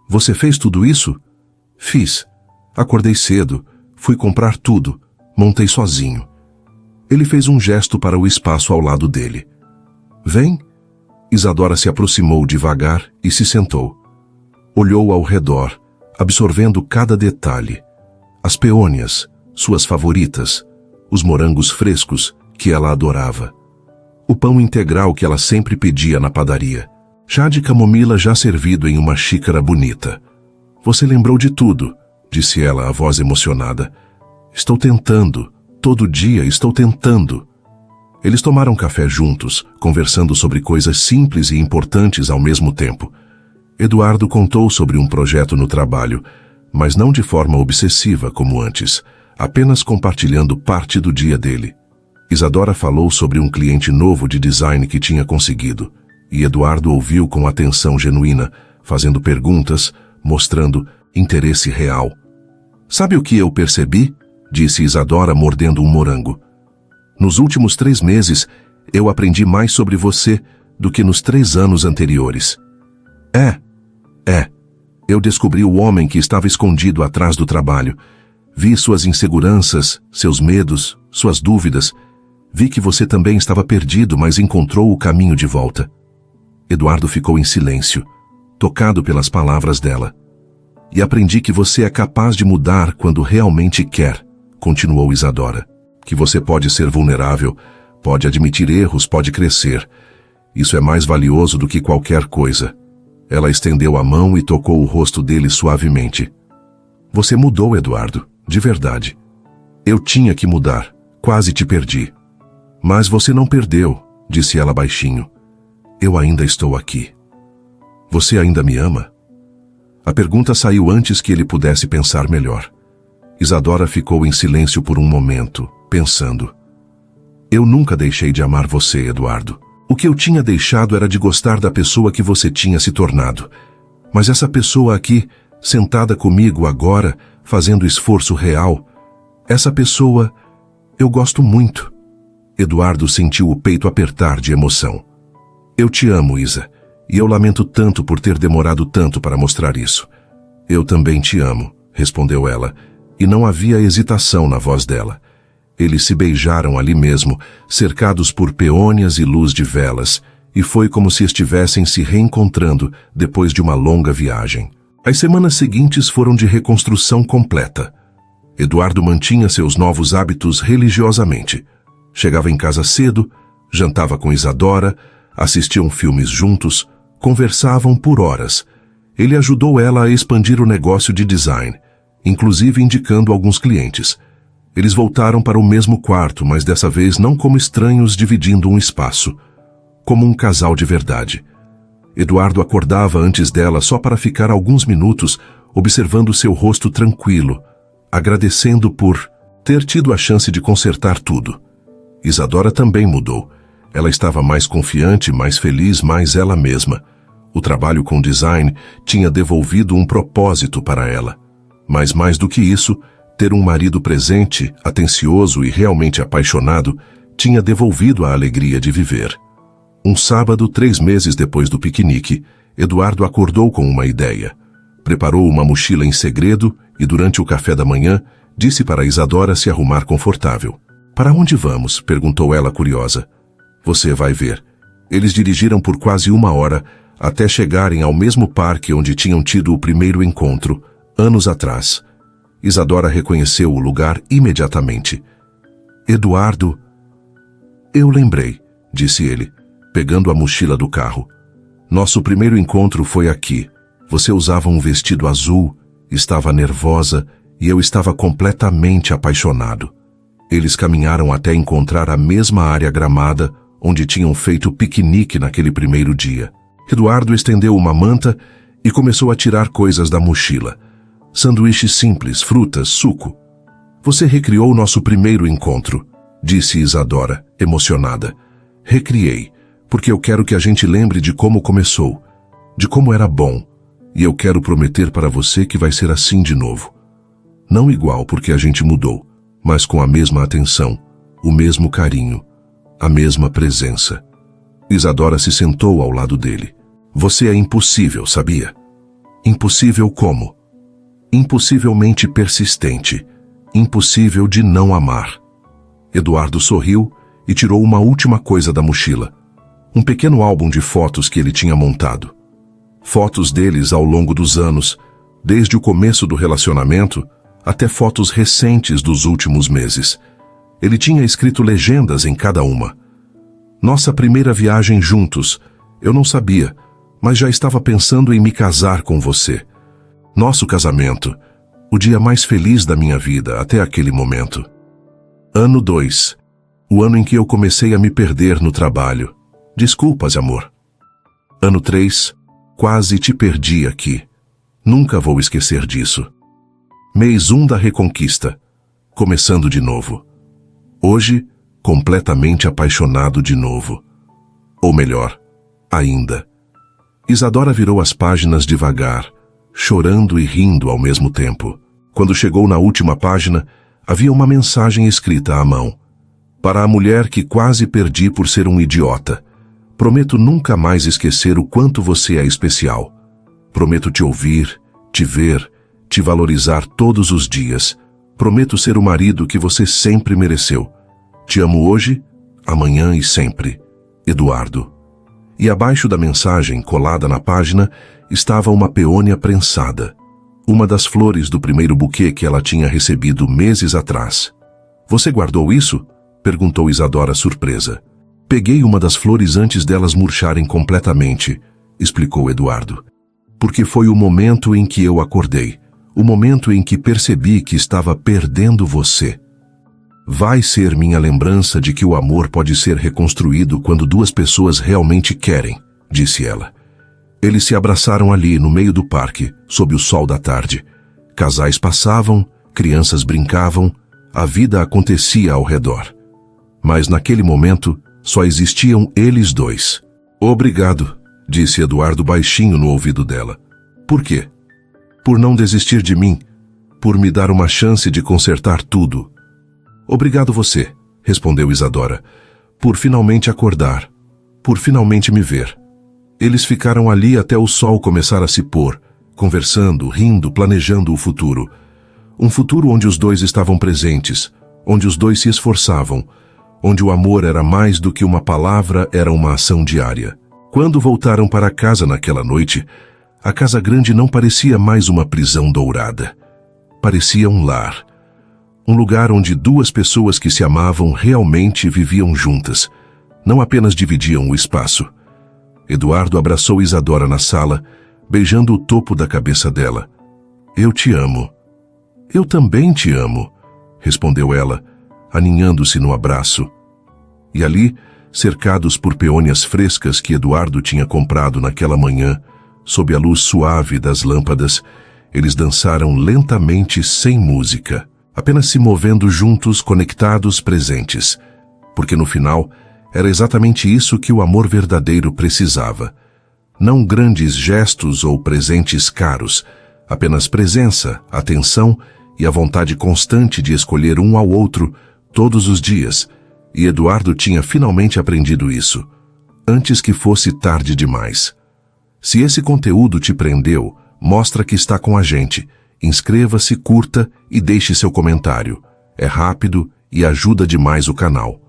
Você fez tudo isso? Fiz. Acordei cedo, fui comprar tudo, montei sozinho. Ele fez um gesto para o espaço ao lado dele. Vem? Isadora se aproximou devagar e se sentou. Olhou ao redor, absorvendo cada detalhe. As peônias, suas favoritas, os morangos frescos que ela adorava. O pão integral que ela sempre pedia na padaria. Chá de camomila já servido em uma xícara bonita. Você lembrou de tudo, disse ela, a voz emocionada. Estou tentando, todo dia estou tentando. Eles tomaram café juntos, conversando sobre coisas simples e importantes ao mesmo tempo. Eduardo contou sobre um projeto no trabalho, mas não de forma obsessiva como antes, apenas compartilhando parte do dia dele. Isadora falou sobre um cliente novo de design que tinha conseguido, e Eduardo ouviu com atenção genuína, fazendo perguntas, mostrando interesse real. Sabe o que eu percebi? Disse Isadora, mordendo um morango. Nos últimos 3 meses, eu aprendi mais sobre você do que nos 3 anos anteriores. Eu descobri o homem que estava escondido atrás do trabalho. Vi suas inseguranças, seus medos, suas dúvidas. Vi que você também estava perdido, mas encontrou o caminho de volta. Eduardo ficou em silêncio, tocado pelas palavras dela. E aprendi que você é capaz de mudar quando realmente quer, continuou Isadora. Que você pode ser vulnerável, pode admitir erros, pode crescer. Isso é mais valioso do que qualquer coisa. Ela estendeu a mão e tocou o rosto dele suavemente. Você mudou, Eduardo, de verdade. Eu tinha que mudar, quase te perdi. Mas você não perdeu, disse ela baixinho. Eu ainda estou aqui. Você ainda me ama? A pergunta saiu antes que ele pudesse pensar melhor. Isadora ficou em silêncio por um momento, pensando. Eu nunca deixei de amar você, Eduardo. O que eu tinha deixado era de gostar da pessoa que você tinha se tornado. Mas essa pessoa aqui, sentada comigo agora, fazendo esforço real, essa pessoa, eu gosto muito. Eduardo sentiu o peito apertar de emoção. Eu te amo, Isa, e eu lamento tanto por ter demorado tanto para mostrar isso. Eu também te amo, respondeu ela, e não havia hesitação na voz dela. Eles se beijaram ali mesmo, cercados por peônias e luz de velas, e foi como se estivessem se reencontrando depois de uma longa viagem. As semanas seguintes foram de reconstrução completa. Eduardo mantinha seus novos hábitos religiosamente. Chegava em casa cedo, jantava com Isadora, assistiam filmes juntos, conversavam por horas. Ele ajudou ela a expandir o negócio de design, inclusive indicando alguns clientes. Eles voltaram para o mesmo quarto, mas dessa vez não como estranhos dividindo um espaço, como um casal de verdade. Eduardo acordava antes dela só para ficar alguns minutos observando seu rosto tranquilo, agradecendo por ter tido a chance de consertar tudo. Isadora também mudou. Ela estava mais confiante, mais feliz, mais ela mesma. O trabalho com design tinha devolvido um propósito para ela. Mas mais do que isso, ter um marido presente, atencioso e realmente apaixonado, tinha devolvido a alegria de viver. Um sábado, 3 meses depois do piquenique, Eduardo acordou com uma ideia. Preparou uma mochila em segredo e, durante o café da manhã, disse para Isadora se arrumar confortável. Para onde vamos? Perguntou ela curiosa. Você vai ver. Eles dirigiram por quase 1 hora até chegarem ao mesmo parque onde tinham tido o primeiro encontro, anos atrás. Isadora reconheceu o lugar imediatamente. Eduardo... Eu lembrei, disse ele, pegando a mochila do carro. Nosso primeiro encontro foi aqui. Você usava um vestido azul, estava nervosa e eu estava completamente apaixonado. Eles caminharam até encontrar a mesma área gramada onde tinham feito piquenique naquele primeiro dia. Eduardo estendeu uma manta e começou a tirar coisas da mochila. Sanduíches simples, frutas, suco. Você recriou nosso primeiro encontro, disse Isadora, emocionada. Recriei, porque eu quero que a gente lembre de como começou, de como era bom, e eu quero prometer para você que vai ser assim de novo. Não igual porque a gente mudou, mas com a mesma atenção, o mesmo carinho, a mesma presença. Isadora se sentou ao lado dele. Você é impossível, sabia? Impossível como? Impossivelmente persistente. Impossível de não amar. Eduardo sorriu e tirou uma última coisa da mochila. Um pequeno álbum de fotos que ele tinha montado. Fotos deles ao longo dos anos, desde o começo do relacionamento até fotos recentes dos últimos meses. Ele tinha escrito legendas em cada uma. Nossa primeira viagem juntos, eu não sabia, mas já estava pensando em me casar com você. Nosso casamento, o dia mais feliz da minha vida até aquele momento. Ano 2, o ano em que eu comecei a me perder no trabalho. Desculpas, amor. Ano 3, quase te perdi aqui. Nunca vou esquecer disso. Mês 1 da reconquista, começando de novo. Hoje, completamente apaixonado de novo. Ou melhor, ainda. Isadora virou as páginas devagar, chorando e rindo ao mesmo tempo. Quando chegou na última página, havia uma mensagem escrita à mão. Para a mulher que quase perdi por ser um idiota. Prometo nunca mais esquecer o quanto você é especial. Prometo te ouvir, te ver, te valorizar todos os dias. Prometo ser o marido que você sempre mereceu. Te amo hoje, amanhã e sempre. Eduardo. E abaixo da mensagem, colada na página, estava uma peônia prensada. Uma das flores do primeiro buquê que ela tinha recebido meses atrás. Você guardou isso? Perguntou Isadora surpresa. Peguei uma das flores antes delas murcharem completamente, explicou Eduardo. Porque foi o momento em que eu acordei. O momento em que percebi que estava perdendo você. Vai ser minha lembrança de que o amor pode ser reconstruído quando duas pessoas realmente querem, disse ela. Eles se abraçaram ali no meio do parque, sob o sol da tarde. Casais passavam, crianças brincavam, a vida acontecia ao redor. Mas naquele momento, só existiam eles dois. Obrigado, disse Eduardo baixinho no ouvido dela. Por quê? Por não desistir de mim, por me dar uma chance de consertar tudo. Obrigado você, respondeu Isadora, por finalmente acordar, por finalmente me ver. Eles ficaram ali até o sol começar a se pôr, conversando, rindo, planejando o futuro. Um futuro onde os dois estavam presentes, onde os dois se esforçavam, onde o amor era mais do que uma palavra, era uma ação diária. Quando voltaram para casa naquela noite, a casa grande não parecia mais uma prisão dourada. Parecia um lar. Um lugar onde duas pessoas que se amavam realmente viviam juntas. Não apenas dividiam o espaço. Eduardo abraçou Isadora na sala, beijando o topo da cabeça dela. Eu te amo. Eu também te amo, respondeu ela, aninhando-se no abraço. E ali, cercados por peônias frescas que Eduardo tinha comprado naquela manhã, sob a luz suave das lâmpadas, eles dançaram lentamente sem música, apenas se movendo juntos, conectados, presentes. Porque no final, era exatamente isso que o amor verdadeiro precisava. Não grandes gestos ou presentes caros, apenas presença, atenção e a vontade constante de escolher um ao outro todos os dias. E Eduardo tinha finalmente aprendido isso, antes que fosse tarde demais. Se esse conteúdo te prendeu, mostra que está com a gente. Inscreva-se, curta e deixe seu comentário. É rápido e ajuda demais o canal.